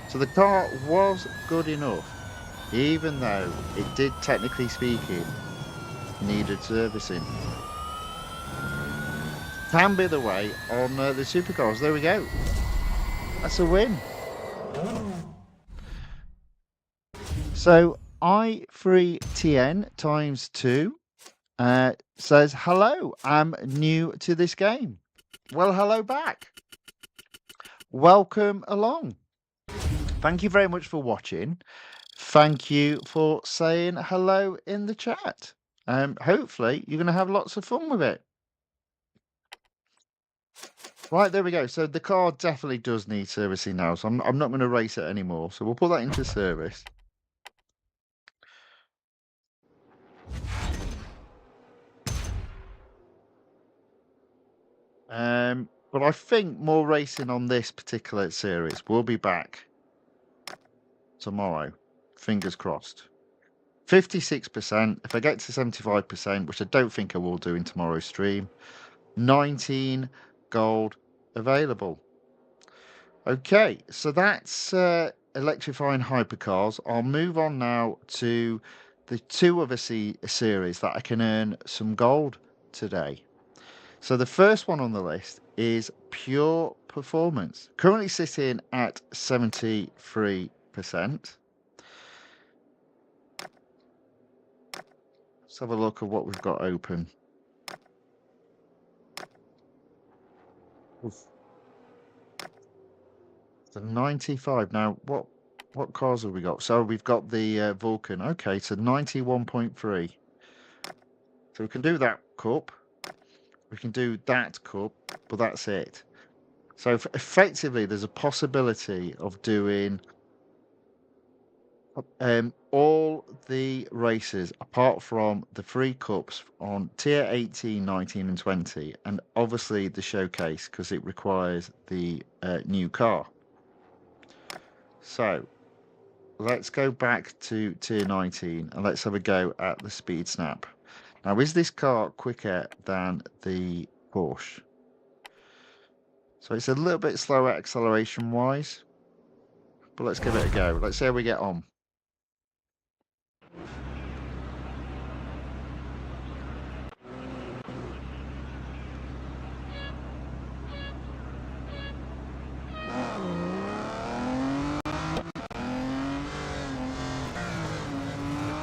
So the car was good enough, even though it did, technically speaking, needed servicing. Can be the way on the supercars. There we go. That's a win. So i3TN times 2 says, hello, I'm new to this game. Well, hello back. Welcome along. Thank you very much for watching. Thank you for saying hello in the chat. Hopefully you're going to have lots of fun with it. Right, there we go. So the car definitely does need servicing now. So I'm not going to race it anymore. So we'll put that into service. But I think more racing on this particular series. We'll be back tomorrow. Fingers crossed. 56%. If I get to 75%, which I don't think I will do in tomorrow's stream, 19 gold available. Okay, so that's Electrifying Hypercars. I'll move on now to the two other series that I can earn some gold today. So the first one on the list is Pure Performance, currently sitting at 73%. Let's have a look at what we've got open. So 95. Now, what cars have we got? So we've got the Vulcan. Okay, so 91.3. So we can do that cup. We can do that cup, but that's it. So effectively, there's a possibility of doing all the races apart from the 3 cups on tier 18, 19 and 20, and obviously the showcase because it requires the new car. So let's go back to tier 19 and let's have a go at the speed snap. Now, is this car quicker than the Porsche? So it's a little bit slower acceleration wise, but let's give it a go. Let's see how we get on.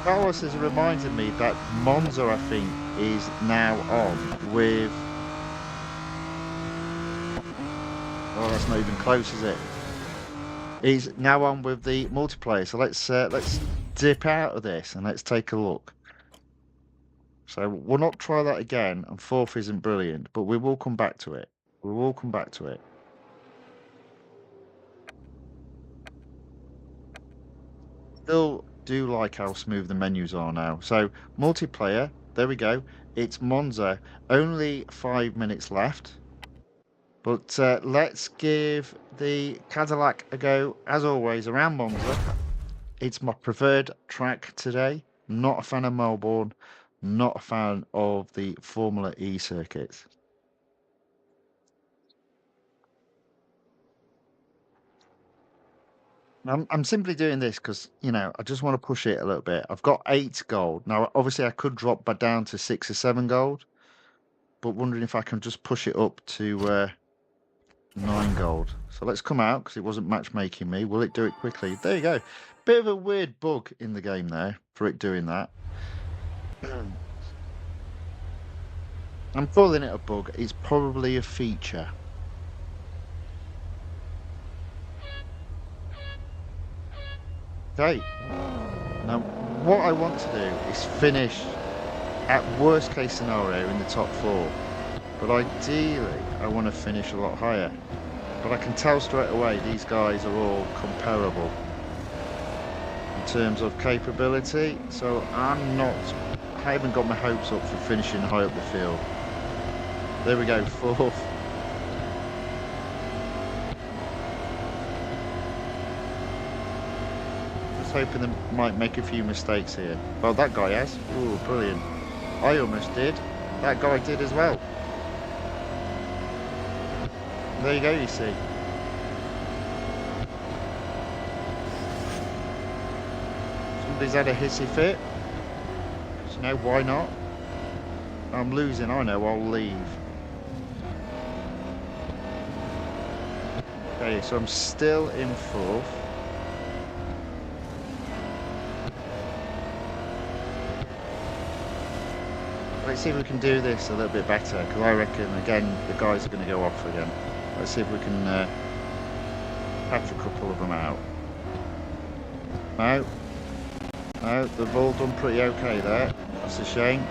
Carlos has reminded me that Monza, I think, is now on with... Oh, that's not even close, is it? He's now on with the multiplayer. So let's dip out of this and let's take a look. So we'll not try that again, and 4th isn't brilliant, but we will come back to it. We will come back to it. Still do like how smooth the menus are now. So multiplayer, there we go. It's Monza. Only 5 minutes left. But let's give the Cadillac a go, as always, around Monza. It's my preferred track today. Not a fan of Melbourne. Not a fan of the Formula E circuits. I'm simply doing this because, you know, I just want to push it a little bit. I've got 8 gold. Now, obviously, I could drop back down to 6 or 7 gold, but wondering if I can just push it up to 9 gold. So let's come out because it wasn't matchmaking me. Will it do it quickly? There you go. Bit of a weird bug in the game there for it doing that. I'm calling it a bug. It's probably a feature. Okay. Now, what I want to do is finish at worst case scenario in the top 4. But ideally, I want to finish a lot higher. But I can tell straight away these guys are all comparable in terms of capability. So I haven't got my hopes up for finishing high up the field. There we go, 4th. Hoping they might make a few mistakes here. Well, that guy has. Ooh, brilliant. I almost did. That guy did as well. There you go, you see. Somebody's had a hissy fit. So, you know, why not? I'm losing, I know, I'll leave. Okay, so I'm still in 4th. Let's see if we can do this a little bit better, because I reckon, again, the guys are going to go off again. Let's see if we can catch a couple of them out. No. No, they've all done pretty okay there. That's a shame.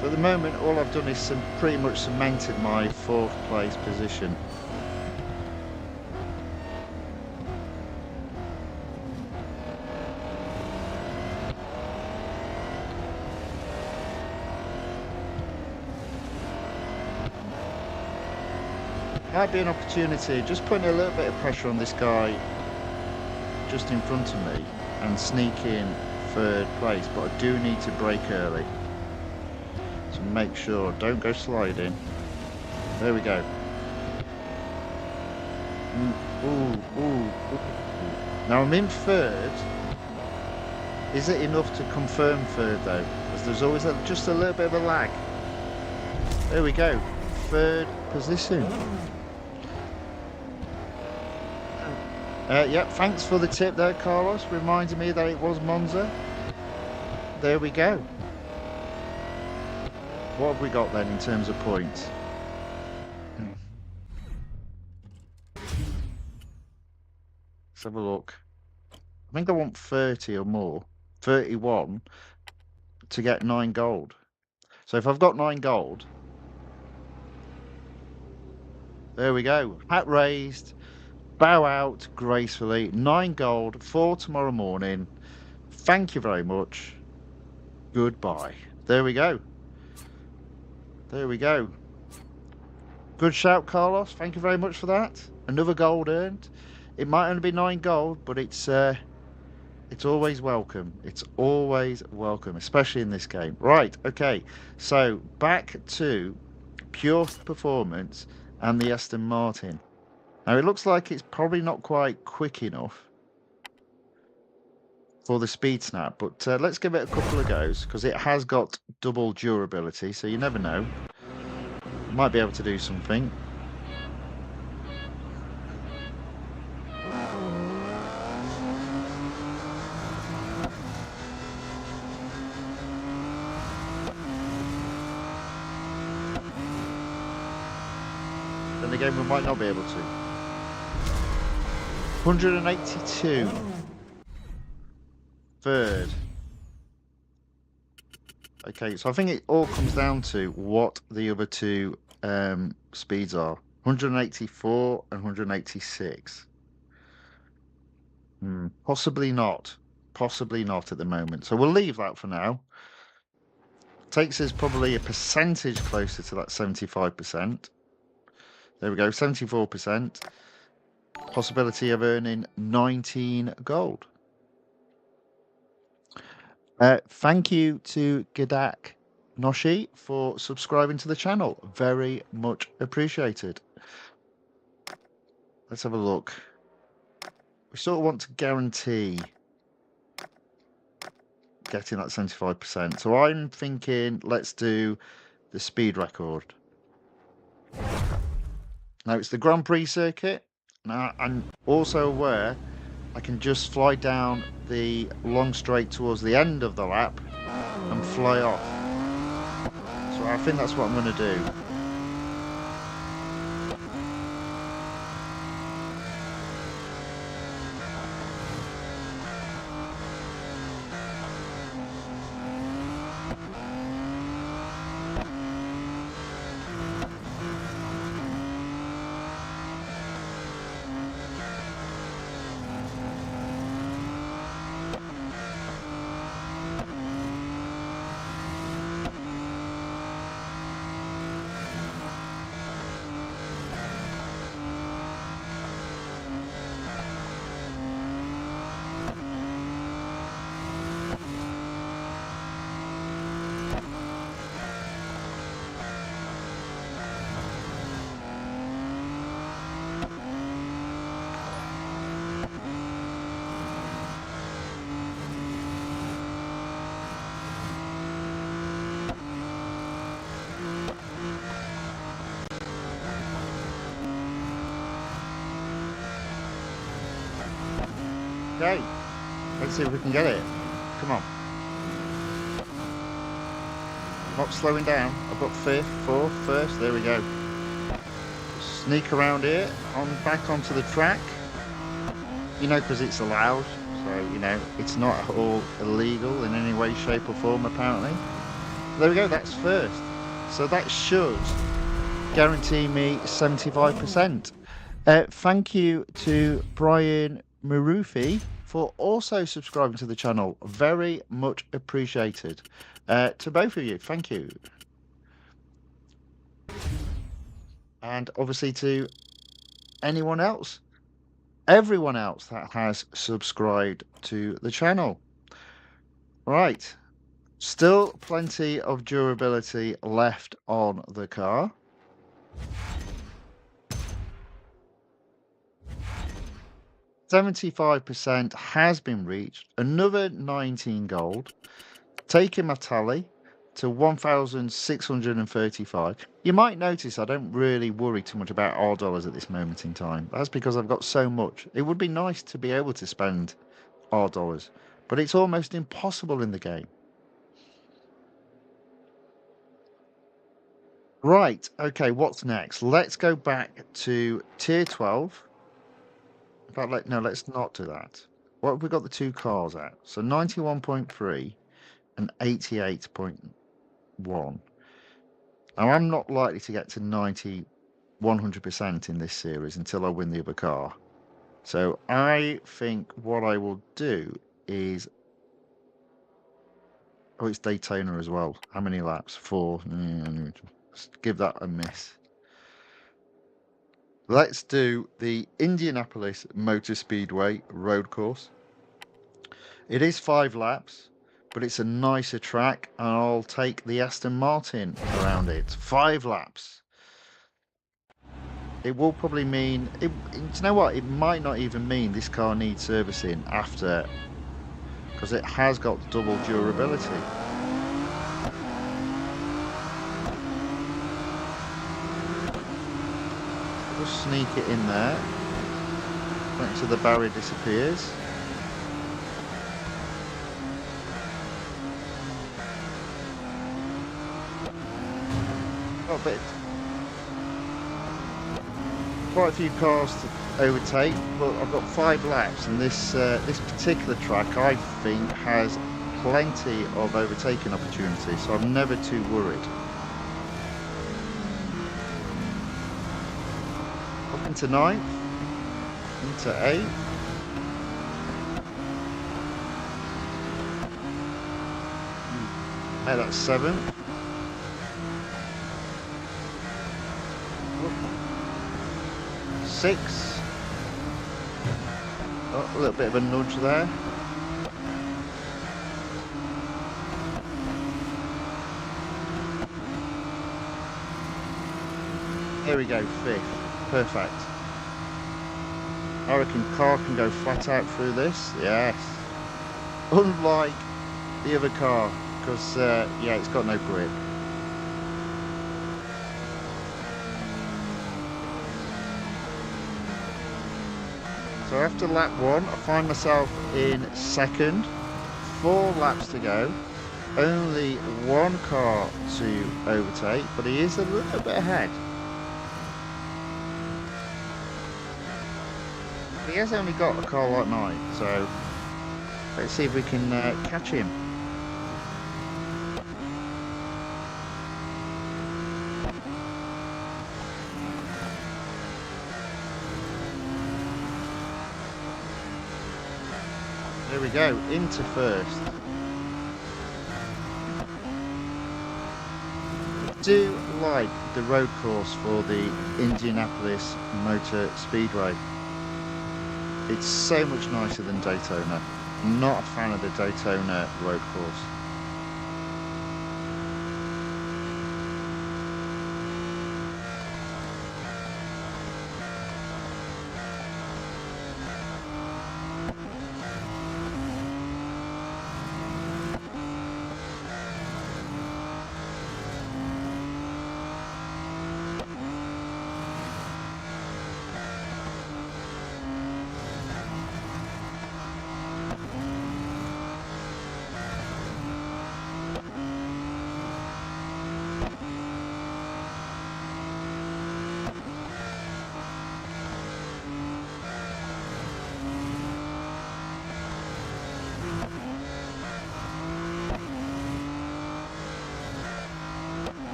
So at the moment, all I've done is pretty much cemented my 4th place position. Might be an opportunity, just putting a little bit of pressure on this guy just in front of me and sneak in 3rd place, but I do need to brake early. So make sure, don't go sliding. There we go. Ooh. Now I'm in 3rd. Is it enough to confirm 3rd though? Because there's always just a little bit of a lag. There we go, 3rd position. Yep, thanks for the tip there, Carlos. Reminded me that it was Monza. There we go. What have we got then in terms of points? Let's have a look. I think I want 30 or more. 31 to get 9 gold. So if I've got 9 gold, there we go. Hat raised, bow out gracefully. 9 gold for tomorrow morning. Thank you very much. Goodbye. There we go. There we go. Good shout, Carlos. Thank you very much for that. Another gold earned. It might only be 9 gold, but it's always welcome. It's always welcome, especially in this game. Right, okay. So back to pure performance and the Aston Martin. Now it looks like it's probably not quite quick enough for the speed snap, but let's give it a couple of goes because it has got double durability, so you never know. Might be able to do something. Then again, we might not be able to. 182. Third. Okay, so I think it all comes down to what the other two speeds are. 184 and 186. Possibly not. Possibly not at the moment. So we'll leave that for now. Takes us probably a percentage closer to that 75%. There we go, 74%. Possibility of earning 19 gold. Thank you to Gadak Noshi for subscribing to the channel. Very much appreciated. Let's have a look. We sort of want to guarantee getting that 75%. So I'm thinking let's do the speed record. Now it's the Grand Prix circuit. Now I'm also aware I can just fly down the long straight towards the end of the lap and fly off. So I think that's what I'm going to do. Okay, let's see if we can get it. Come on. Not slowing down. I've got fifth, fourth, first. There we go. Sneak around here, back onto the track. You know, because it's allowed. So, you know, it's not at all illegal in any way, shape or form, apparently. There we go, that's first. So that should guarantee me 75%. Thank you to Brian Marufi for also subscribing to the channel. Very much appreciated. To both of you, thank you. And obviously to anyone else, everyone else that has subscribed to the channel. Right, still plenty of durability left on the car. 75% has been reached. Another 19 gold, taking my tally to 1,635. You might notice I don't really worry too much about our dollars at this moment in time. That's because I've got so much. It would be nice to be able to spend our dollars, but it's almost impossible in the game. Right, okay, what's next? Let's go back to tier 12. In fact, no, let's not do that. What have we got the two cars at? So 91.3 and 88.1. Now, I'm not likely to get to 90, 100% in this series until I win the other car. So I think what I will do is... Oh, it's Daytona as well. How many laps? 4. Let's give that a miss. Let's do the Indianapolis Motor Speedway road course. It is 5 laps, but it's a nicer track, and I'll take the Aston Martin around it. 5 laps. It will probably mean... do you know what? It might not even mean this car needs servicing after, because it has got double durability. Just sneak it in there. Wait until the barrier disappears. Got a bit... Quite a few cars to overtake, but I've got 5 laps, and this particular track I think has plenty of overtaking opportunity, so I'm never too worried. Up into 9th, into 8th. Hey, that's 7th. 6. Oh, a little bit of a nudge there. There we go, 5th. Perfect. I reckon car can go flat out through this. Yes. Unlike the other car, because yeah, it's got no grip. So after lap 1, I find myself in 2nd, 4 laps to go, only 1 car to overtake, but he is a little bit ahead. He has only got a car like mine, so let's see if we can catch him. There we go, into 1st. I do like the road course for the Indianapolis Motor Speedway. It's so much nicer than Daytona. I'm not a fan of the Daytona road course.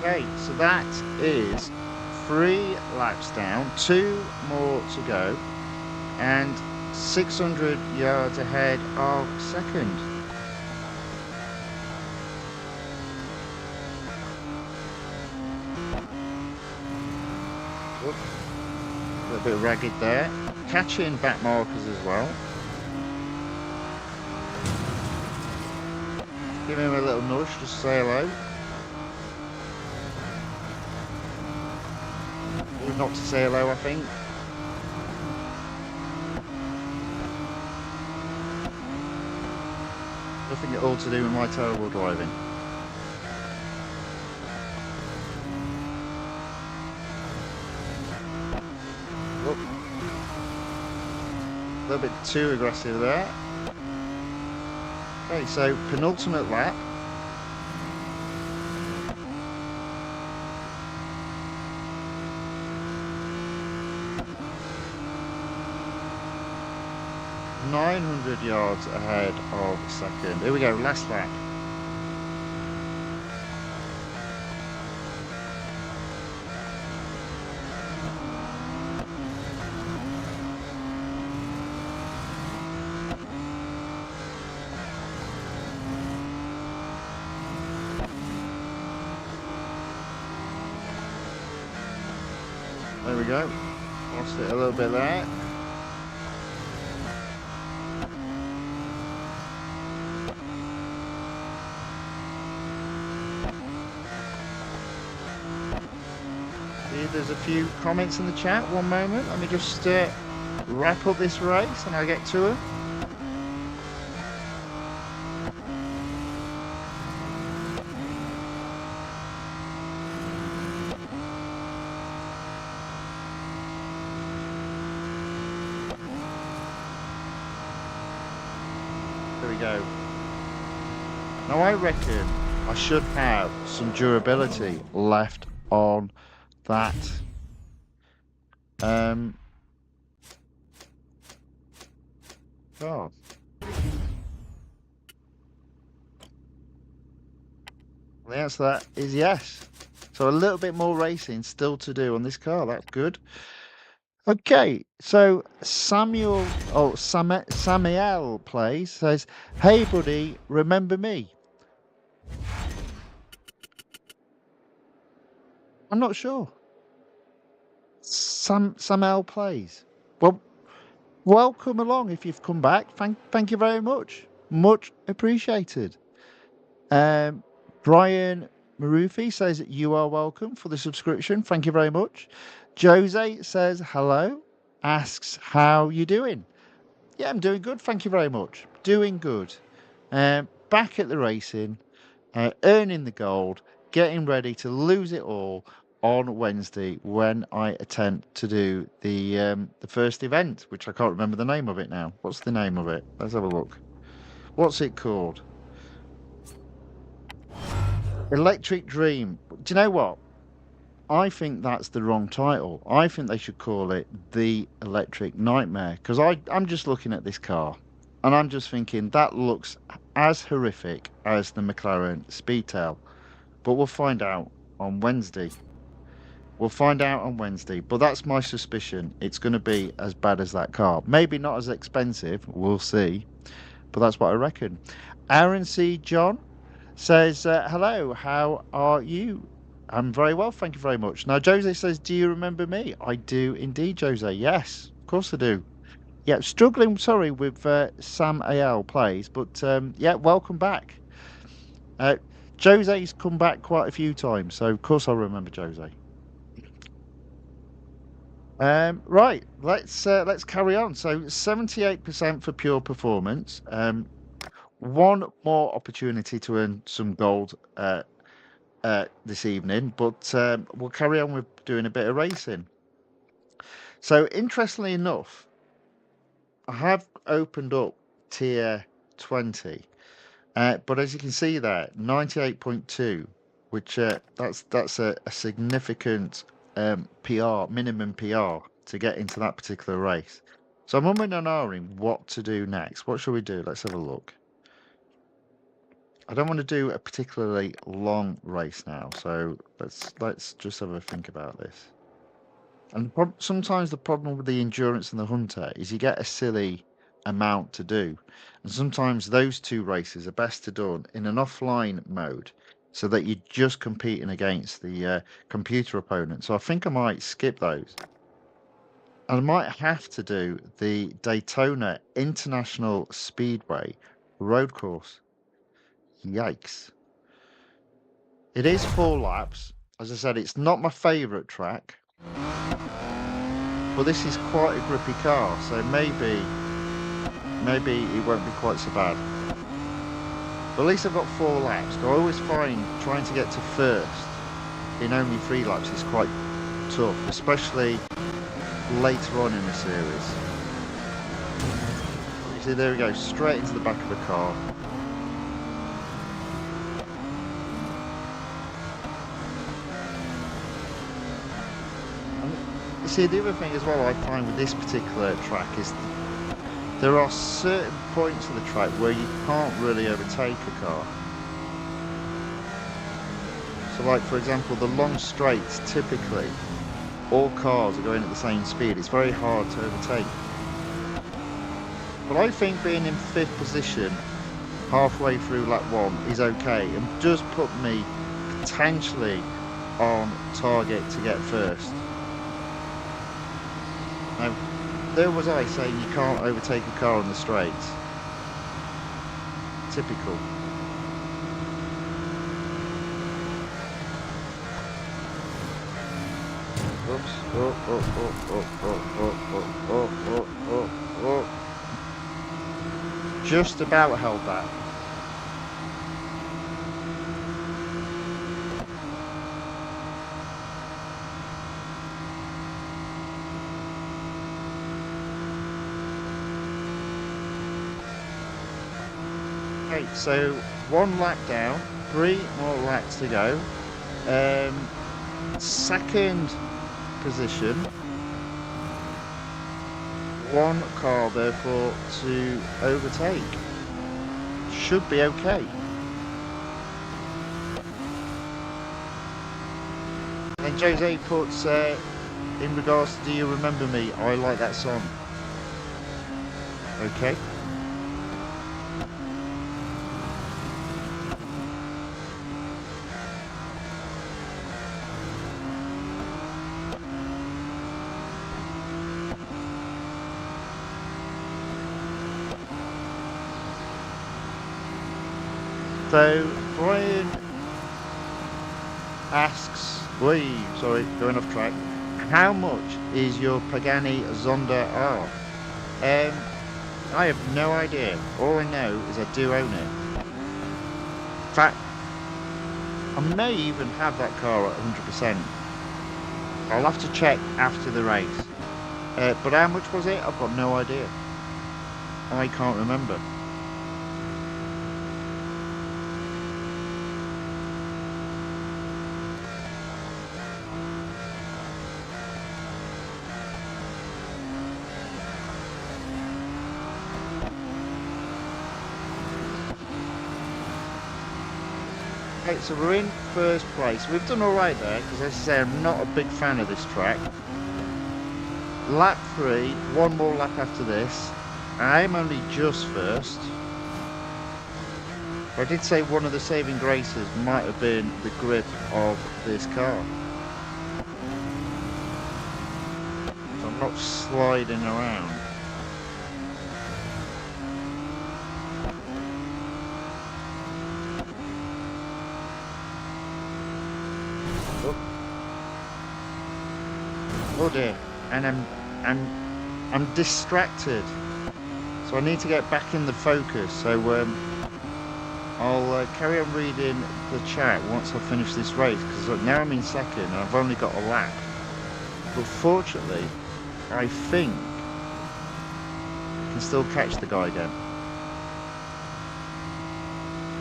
Okay, so that is 3 laps down, 2 more to go, and 600 yards ahead of 2nd. Oop, a little bit ragged there. Catching back markers as well. Give him a little nudge, just say hello. Not to say hello, I think. Nothing at all to do with my terrible driving. Look. A little bit too aggressive there. Okay, so penultimate lap. 900 yards ahead of second. Here we go, last lap. There we go. Lost it a little bit there. See, there's a few comments in the chat. One moment. Let me just wrap up this race and I'll get to it. There we go. Now I reckon I should have some durability left on that. Oh. The answer to that is yes. So a little bit more racing still to do on this car. That's good. Okay, so Samuel plays, says, "Hey buddy, remember me?" I'm not sure. Samuel plays. Well, welcome along if you've come back. Thank you very much. Much appreciated. Brian Marufi says you are welcome for the subscription. Thank you very much. Jose says hello, asks how you doing. Yeah, I'm doing good. Thank you very much. Doing good. Back at the racing, earning the gold, getting ready to lose it all on Wednesday when I attempt to do the first event, which I can't remember the name of it now. What's the name of it? Let's have a look. What's it called? Electric Dream. Do you know what? I think that's the wrong title. I think they should call it the Electric Nightmare, because I'm just looking at this car and I'm just thinking that looks as horrific as the McLaren Speedtail. But we'll find out on Wednesday. We'll find out on Wednesday, but that's my suspicion. It's going to be as bad as that car. Maybe not as expensive, we'll see, but that's what I reckon. Aaron C. John says, hello, how are you? I'm very well, thank you very much. Now, Jose says, do you remember me? I do indeed, Jose. Yes, of course I do. Yeah, struggling, sorry, with Sam AL plays, but yeah, welcome back. Jose's come back quite a few times, so of course I remember Jose. Right, let's carry on. So 78% for pure performance. One more opportunity to earn some gold this evening, but we'll carry on with doing a bit of racing. So interestingly enough, I have opened up tier 20, but as you can see there, 98.2, which that's a significant PR, minimum PR to get into that particular race. So I'm umming and ahhing what to do next. What should we do? Let's have a look. I don't want to do a particularly long race now, so let's just have a think about this. And sometimes the problem with the endurance and the hunter is you get a silly amount to do, and sometimes those two races are best to done in an offline mode, so that you're just competing against the computer opponent. So I think I might skip those. And I might have to do the Daytona International Speedway road course. Yikes. It is 4 laps. As I said, it's not my favourite track. But this is quite a grippy car, so maybe it won't be quite so bad. But at least I've got 4 laps. I always find trying to get to first in only 3 laps is quite tough, especially later on in the series. You see, there we go, straight into the back of the car. See, the other thing as well I find with this particular track is there are certain points of the track where you can't really overtake a car. So like for example the long straights, typically all cars are going at the same speed. It's very hard to overtake. But I think being in 5th position halfway through lap 1 is okay and does put me potentially on target to get first. Now, there was I saying you can't overtake a car on the straights. Typical. Oops. Oh. Just about held that. Okay, so 1 lap down, 3 more laps to go. 2nd position, 1 car therefore to overtake. Should be okay. And Jose puts in regards to Do You Remember Me, I like that song. Okay. So Brian asks, going off track, how much is your Pagani Zonda R? I have no idea. All I know is I do own it. In fact, I may even have that car at 100%. I'll have to check after the race. But how much was it? I've got no idea. I can't remember. Okay, so we're in 1st place. We've done alright there, because as I say, I'm not a big fan of this track. Lap 3, 1 more lap after this. I'm only just 1st. I did say one of the saving graces might have been the grip of this car. So I'm not sliding around. Oh dear, and I'm distracted, so I need to get back in the focus. So I'll carry on reading the chat once I finish this race, because now I'm in 2nd and I've only got a lap. But fortunately, I think I can still catch the guy again,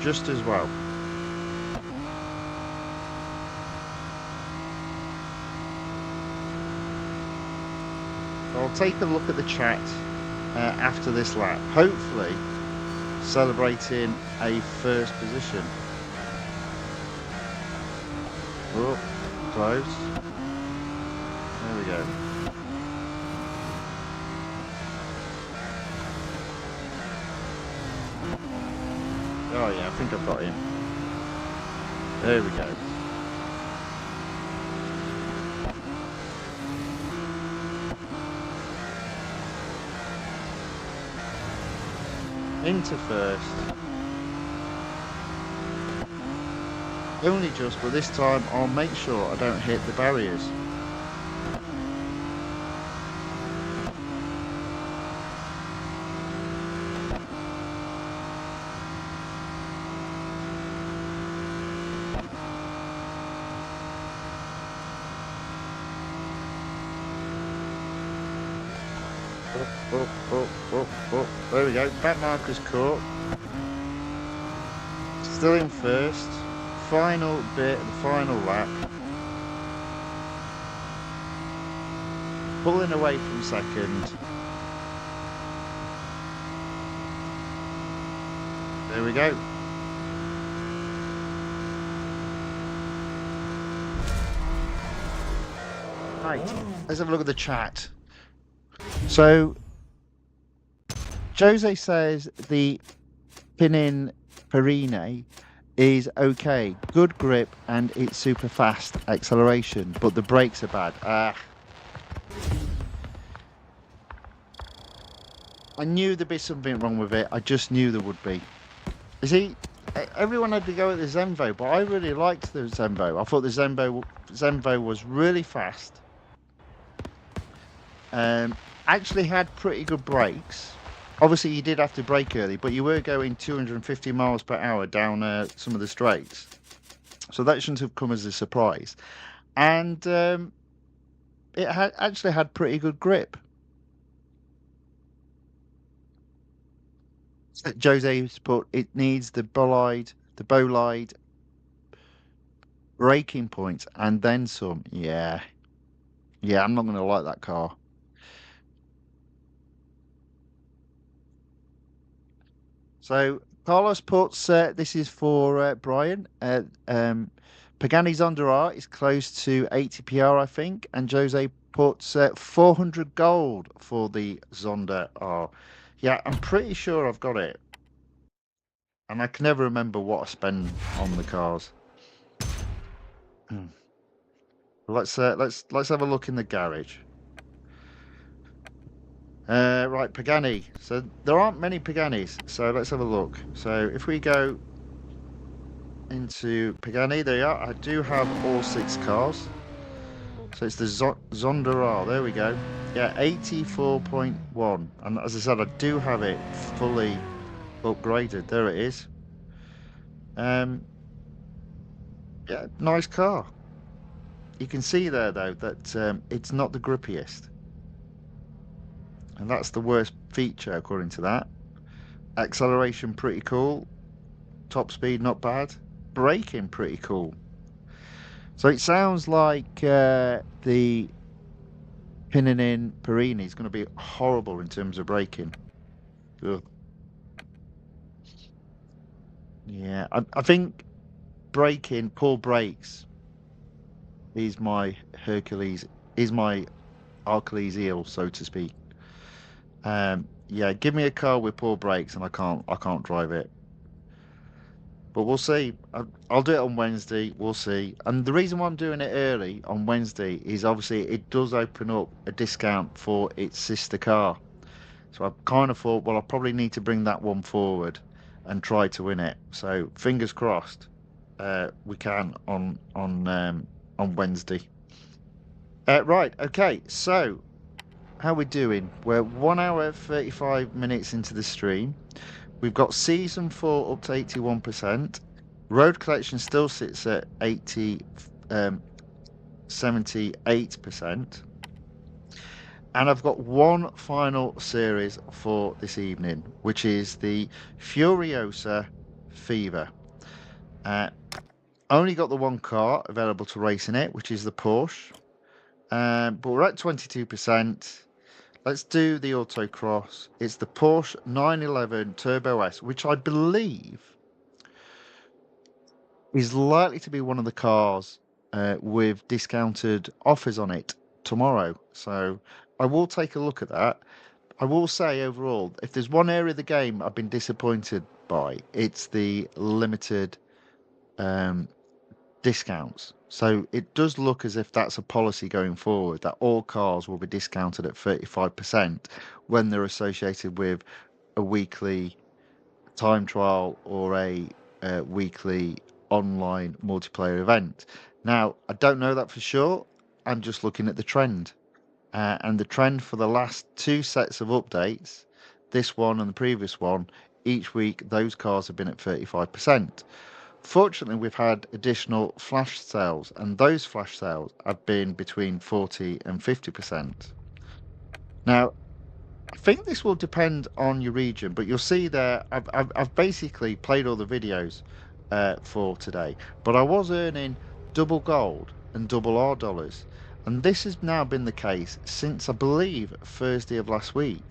just as well. I'll take a look at the chat after this lap, hopefully celebrating a 1st position. Oh, close. There we go. Oh yeah, I think I've got him. There we go. Into 1st. Only just, but this time I'll make sure I don't hit the barriers. Oh, there we go, back marker's caught. Still in 1st. Final bit, the final lap. Pulling away from 2nd. There we go. Right, let's have a look at the chat. So, Jose says the Pininfarina is okay, good grip, and it's super fast acceleration, but the brakes are bad. I knew there'd be something wrong with it. I just knew there would be. You see, everyone had to go at the Zenvo, but I really liked the Zenvo. I thought the Zenvo was really fast. Actually had pretty good brakes. Obviously, you did have to brake early, but you were going 250 miles per hour down some of the straights. So that shouldn't have come as a surprise. And it actually had pretty good grip. Jose's put it needs the bolide braking points and then some. Yeah, I'm not going to like that car. So Carlos puts this is for Brian. Pagani's under R is close to 80 PR, I think, and Jose puts 400 gold for the Zonda R. Yeah, I'm pretty sure I've got it, and I can never remember what I spend on the cars. Let's have a look in the garage. Right, Pagani. So there aren't many Paganis, so let's have a look. So if we go into Pagani, there you are. I do have all 6 cars. So it's the Zonda R. There we go. Yeah, 84.1. And as I said, I do have it fully upgraded. There it is. Yeah, nice car. You can see there though that it's not the grippiest. And that's the worst feature according to that. Acceleration pretty cool. Top speed not bad. Braking pretty cool. So it sounds like the Pininfarina is going to be horrible in terms of braking. Ugh. Yeah, I think braking, poor brakes is my Achilles heel, so to speak. Yeah, give me a car with poor brakes and I can't drive it. But we'll see. I'll do it on Wednesday. We'll see. And the reason why I'm doing it early on Wednesday is obviously it does open up a discount for its sister car. So I kind of thought, well, I probably need to bring that one forward and try to win it. So fingers crossed, we can on Wednesday. Right. Okay. So how we doing? We're 1 hour 35 minutes into the stream. We've got season 4 up to 81%. Road collection still sits at 78%. And I've got one final series for this evening, which is the Furiosa Fever. Only got the one car available to race in it, which is the Porsche. But we're at 22%. Let's do the autocross. It's the Porsche 911 Turbo S, which I believe is likely to be one of the cars with discounted offers on it tomorrow. So I will take a look at that. I will say overall, if there's one area of the game I've been disappointed by, it's the limited discounts. So it does look as if that's a policy going forward, that all cars will be discounted at 35% when they're associated with a weekly time trial or a weekly online multiplayer event. Now, I don't know that for sure. I'm just looking at the trend. And the trend for the last 2 sets of updates, this one and the previous one, each week those cars have been at 35%. Fortunately, we've had additional flash sales, and those flash sales have been between 40 and 50%. Now, I think this will depend on your region, but you'll see there, I've basically played all the videos for today, but I was earning double gold and double R dollars, and this has now been the case since I believe Thursday of last week.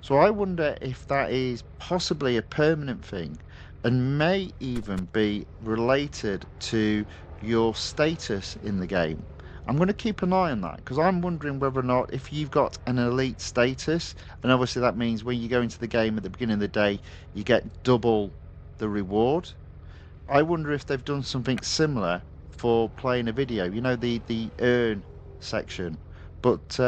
So I wonder if that is possibly a permanent thing and may even be related to your status in the game. I'm going to keep an eye on that because I'm wondering whether or not if you've got an elite status, and obviously that means when you go into the game at the beginning of the day, you get double the reward. I wonder if they've done something similar for playing a video, you know, the earn section. But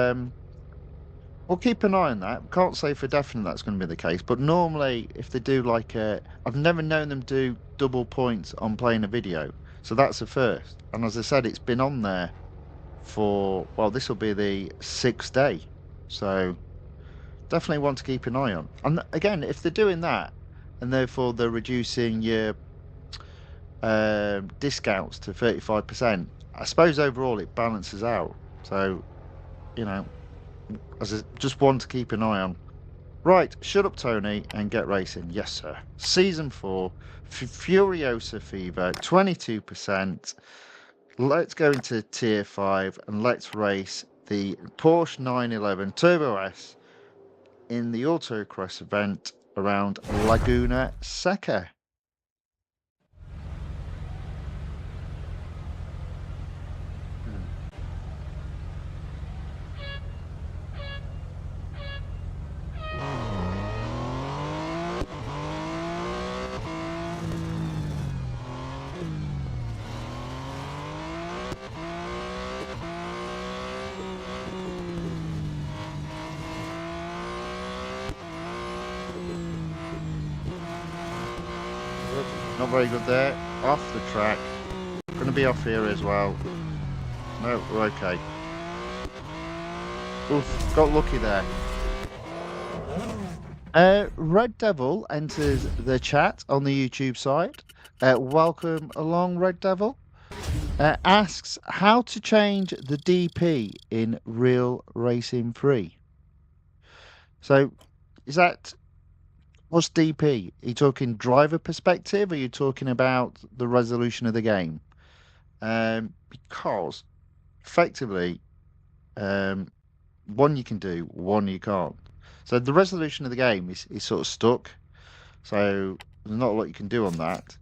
we'll keep an eye on that. Can't say for definite that's going to be the case, but normally if they do like I've never known them do double points on playing a video, so that's a first. And as I said, it's been on there for, well, this will be the 6th day, so definitely want to keep an eye on. And again, if they're doing that, and therefore they're reducing your discounts to 35%, I suppose overall it balances out. So, you know, as just one to keep an eye on. Right, shut up, Tony, and get racing. Yes, sir. Season 4, Furiosa Fever, 22%. Let's go into Tier 5 and let's race the Porsche 911 Turbo S in the Autocross event around Laguna Seca. Not very good there. Off the track. Going to be off here as well. No, we're okay. Oof, got lucky there. Red Devil enters the chat on the YouTube side. Welcome along, Red Devil. Asks how to change the DP in Real Racing 3. So, is that... What's DP? Are you talking driver perspective, or are you talking about the resolution of the game? Because effectively, one you can do, one you can't. So the resolution of the game is sort of stuck. So there's not a lot you can do on that.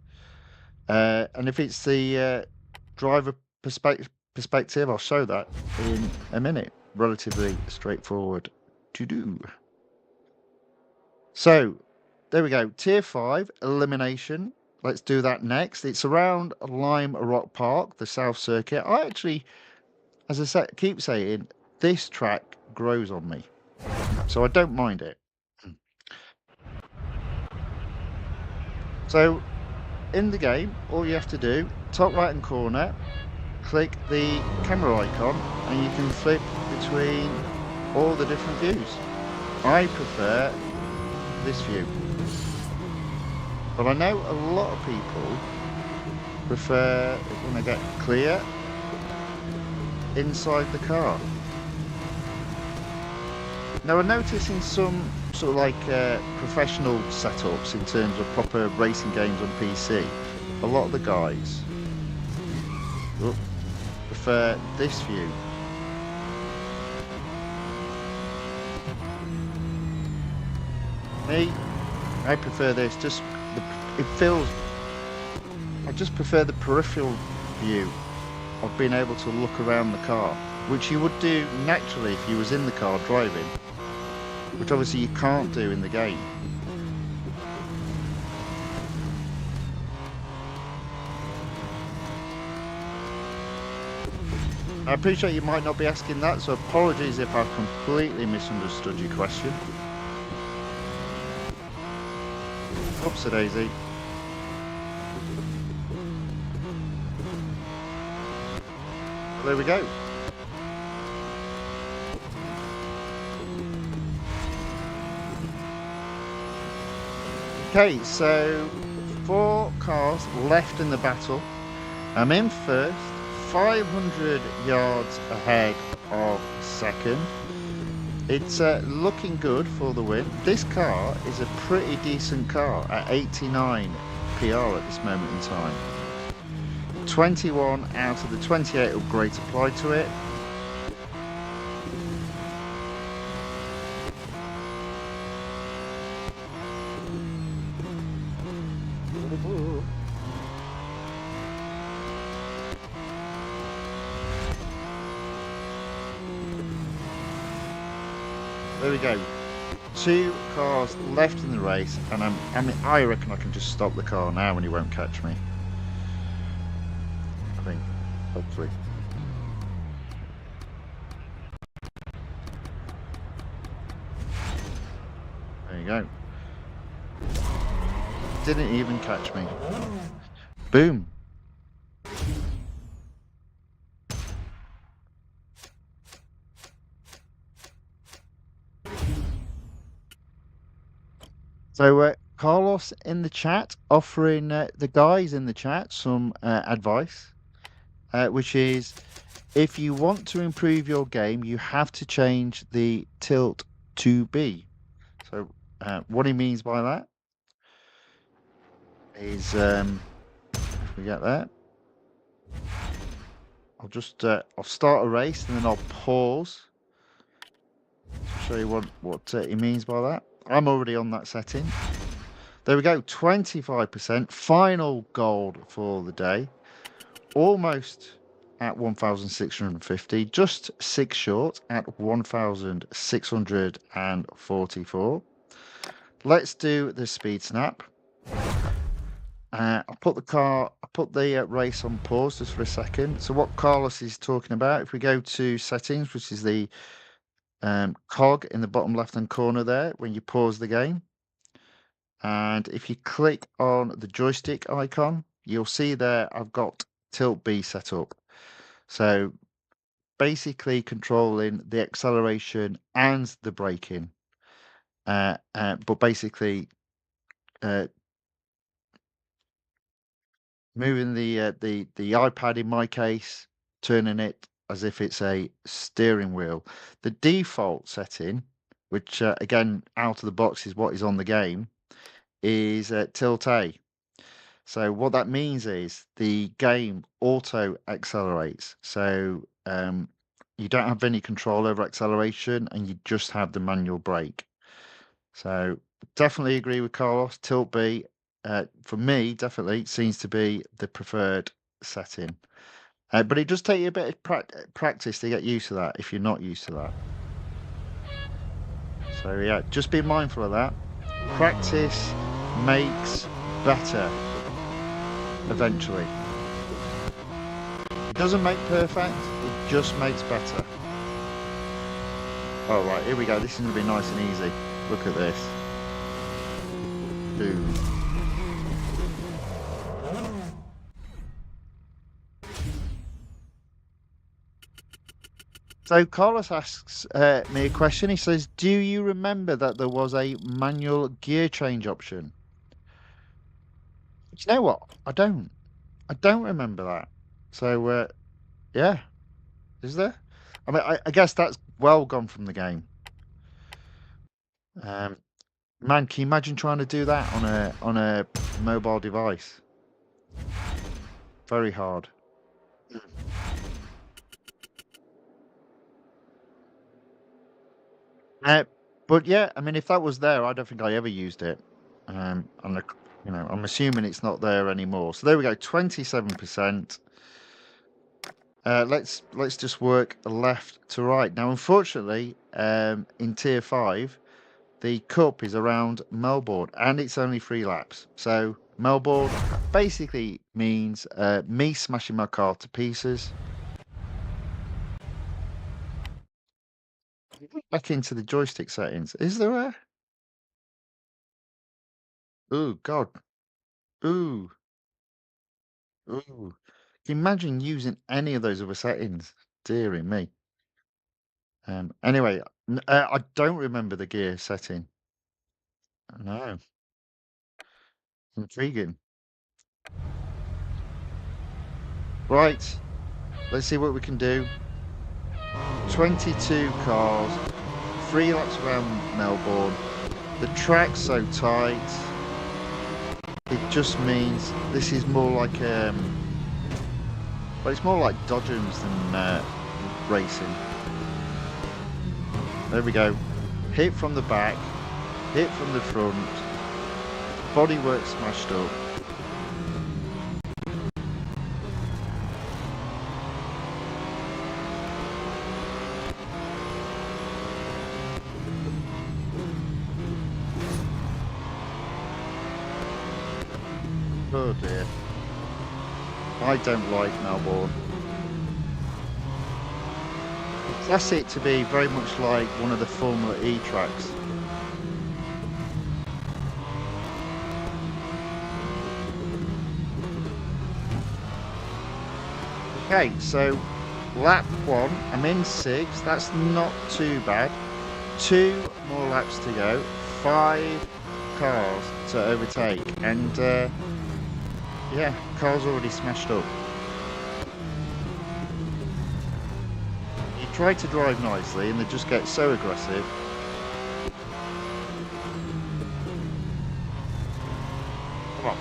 And if it's the driver perspective, I'll show that in a minute. Relatively straightforward to do. So there we go. Tier 5, elimination. Let's do that next. It's around Lime Rock Park, the South Circuit. I actually, as I keep saying, this track grows on me. So I don't mind it. So in the game, all you have to do, top right hand corner, click the camera icon and you can flip between all the different views. I prefer this view. But I know a lot of people prefer when they get clear inside the car. Now I notice in some sort of like professional setups in terms of proper racing games on PC, a lot of the guys prefer this view. Me, I prefer this. It feels. I just prefer the peripheral view of being able to look around the car, which you would do naturally if you was in the car driving, which obviously you can't do in the game. I appreciate you might not be asking that, so apologies if I've completely misunderstood your question. Oopsie daisy. There we go. Okay, so 4 cars left in the battle. I'm in first, 500 yards ahead of second. It's looking good for the win. This car is a pretty decent car at 89 PR at this moment in time. 21 out of the 28 upgrades applied to it. there we go. 2 cars left in the race, and I reckon I can just stop the car now and he won't catch me. I think, hopefully. There you go. Didn't even catch me. Boom. So Carlos in the chat offering the guys in the chat some advice, which is if you want to improve your game, you have to change the tilt to B. So what he means by that is, if we get that, I'll just I'll start a race and then I'll pause to show you what he means by that. I'm already on that setting. There we go, 25%, final gold for the day. Almost at 1,650, just 6 short at 1,644. Let's do the speed snap. I'll put the race on pause just for a second. So what Carlos is talking about, if we go to settings, which is the cog in the bottom left hand corner there when you pause the game, and if you click on the joystick icon, you'll see there I've got tilt B set up. So basically controlling the acceleration and the braking, but basically moving the iPad in my case, turning it as if it's a steering wheel. The default setting, which again out of the box is what is on the game, is tilt A. So what that means is the game auto accelerates. So you don't have any control over acceleration and you just have the manual brake. So definitely agree with Carlos. Tilt B, for me, definitely seems to be the preferred setting. But it does take you a bit of practice to get used to that if you're not used to that. So yeah, just be mindful of that. Practice makes better eventually. It doesn't make perfect, it just makes better. All right, here we go. This is going to be nice and easy. Look at this. Boom. So Carlos asks me a question. He says, do you remember that there was a manual gear change option? Do you know what? I don't remember that. So, yeah. Is there? I mean, I guess that's well gone from the game. Man, can you imagine trying to do that on a mobile device? Very hard. But yeah, I mean, if that was there, I don't think I ever used it. I'm assuming it's not there anymore. So there we go, 27%. Let's just work left to right. Now, unfortunately, in Tier 5, the cup is around Melbourne, and it's only 3 laps. So Melbourne basically means me smashing my car to pieces. Back into the joystick settings. Is there a... Oh, God. Ooh. Ooh. Can you imagine using any of those other settings? Dearie me. Anyway, I don't remember the gear setting. No. Intriguing. Right. Let's see what we can do. 22 cars, 3 laps around Melbourne. The track's so tight. It just means this is more like well, it's more like dodgems than racing. There we go. Hit from the back, hit from the front, bodywork smashed up. Oh dear. I don't like Melbourne. That's it to be very much like one of the Formula E tracks. Okay, so lap 1, I'm in 6, that's not too bad. 2 more laps to go, 5 cars to overtake, and yeah, car's already smashed up. You try to drive nicely and they just get so aggressive. Come on.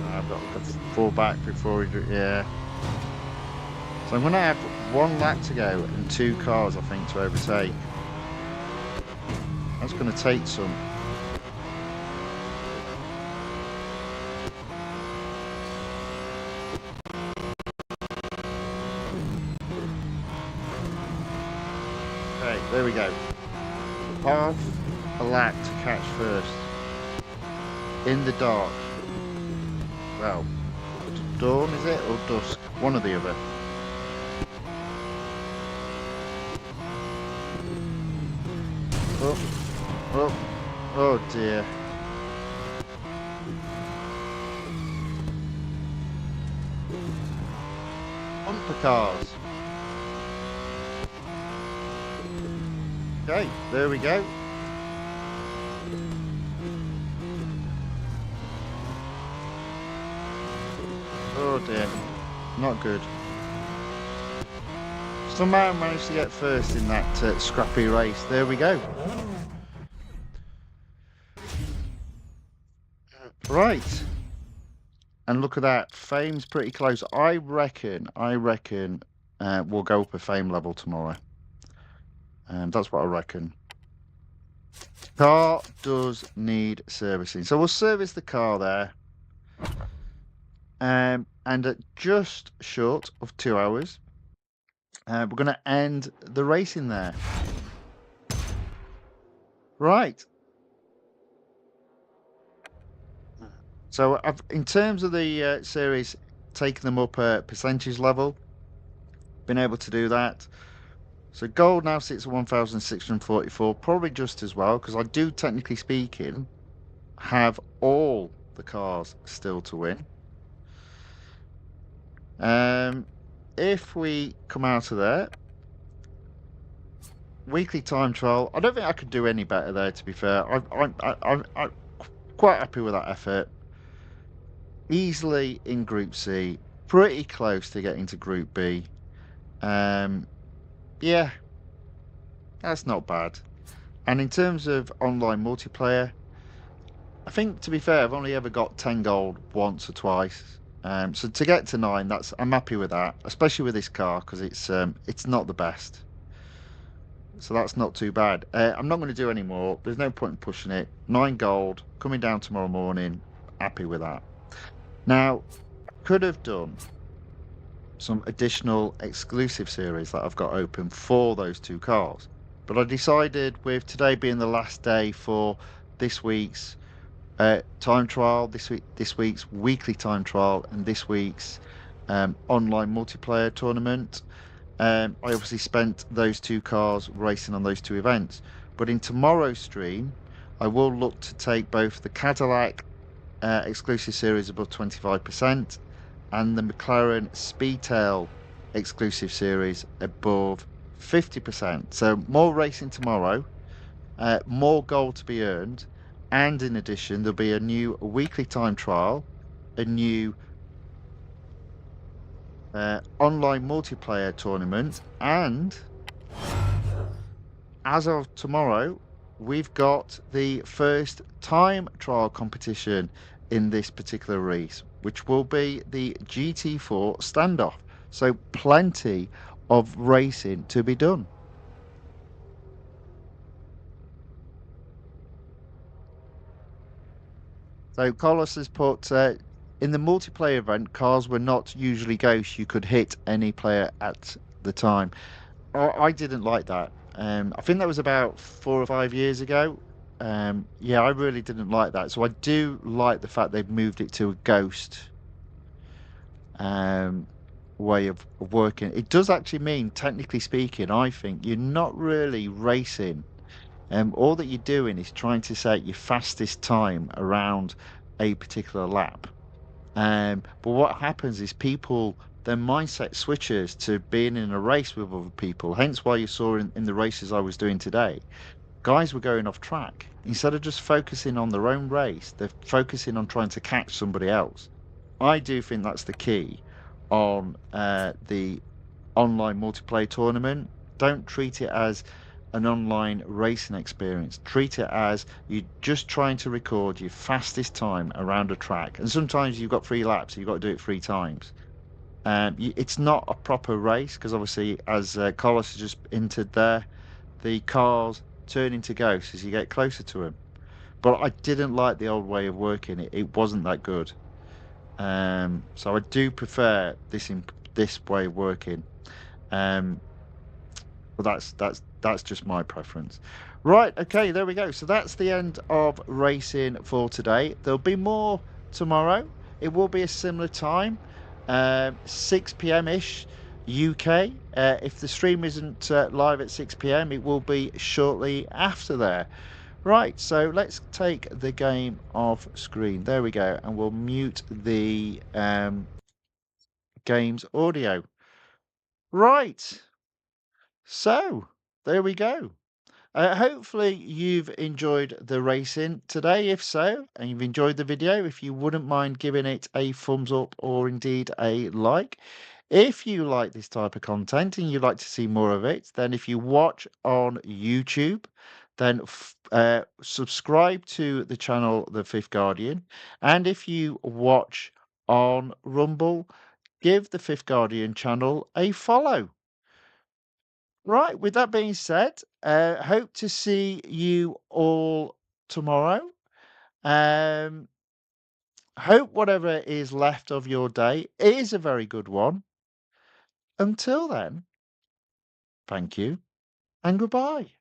I've got to fall back before we do, yeah. So I'm going to have 1 lap to go and 2 cars, I think, to overtake. That's going to take some. Okay, there we go. Half a lap to catch first. In the dark. Well, dawn is it, or dusk? One or the other. Oh dear. Hypercars. Okay, there we go. Oh dear, not good. Somehow I managed to get first in that scrappy race. There we go. Right. And look at that. Fame's pretty close. I reckon we'll go up a fame level tomorrow. That's what I reckon. Car does need servicing. So we'll service the car there. And at just short of 2 hours, we're going to end the racing there. Right. So I've, in terms of the series, taken them up a percentage level. Been able to do that. So gold now sits at 1,644, probably just as well, because I do, technically speaking, have all the cars still to win. If we come out of there, weekly time trial, I don't think I could do any better there, to be fair. I'm quite happy with that effort. Easily in Group C, pretty close to getting to Group B. Yeah, that's not bad. And in terms of online multiplayer, I think, to be fair, I've only ever got 10 gold once or twice. So to get to 9, I'm happy with that, especially with this car, because it's not the best. So that's not too bad. I'm not going to do any more. There's no point in pushing it. 9 gold coming down tomorrow morning. Happy with that. Now, could have done some additional exclusive series that I've got open for those 2 cars, but I decided, with today being the last day for this week's time trial, this week's weekly time trial, and this week's online multiplayer tournament, I obviously spent those 2 cars racing on those 2 events. But in tomorrow's stream, I will look to take both the Cadillac exclusive series above 25% and the McLaren Speedtail exclusive series above 50%. So more racing tomorrow, more gold to be earned, and in addition, there'll be a new weekly time trial, a new online multiplayer tournament, and as of tomorrow, we've got the first time trial competition in this particular race, which will be the GT4 standoff. So plenty of racing to be done. So Carlos has put in the multiplayer event, cars were not usually ghosts. You could hit any player at the time. I didn't like that. I think that was about 4 or 5 years ago. Yeah, I really didn't like that. So I do like the fact they've moved it to a ghost um, way of working. It does actually mean, technically speaking, I think you're not really racing. All that you're doing is trying to set your fastest time around a particular lap. But what happens is people, their mindset switches to being in a race with other people. Hence why you saw in the races I was doing today, guys were going off track. Instead of just focusing on their own race, they're focusing on trying to catch somebody else. I do think that's the key on the online multiplayer tournament. Don't treat it as an online racing experience. Treat it as you're just trying to record your fastest time around a track. And sometimes you've got 3 laps, so you've got to do it 3 times. It's not a proper race because obviously, as Carlos has just entered there, the cars turn into ghosts as you get closer to them. But I didn't like the old way of working. It wasn't that good. So I do prefer this way of working. Um, But that's just my preference. Right, okay, there we go. So that's the end of racing for today. There'll be more tomorrow. It will be a similar time, 6 p.m. ish UK. If the stream isn't live at 6 p.m., it will be shortly after there. Right, so let's take the game off screen. There we go, and we'll mute the game's audio. Right, so there we go. Hopefully you've enjoyed the racing today. If so, and you've enjoyed the video, if you wouldn't mind giving it a thumbs up or indeed a like. If you like this type of content and you'd like to see more of it, then if you watch on YouTube, then subscribe to the channel The Fifth Guardian. And if you watch on Rumble, give the Fifth Guardian channel a follow. Right, with that being said, hope to see you all tomorrow. Um, hope whatever is left of your day is a very good one. Until then, thank you and goodbye.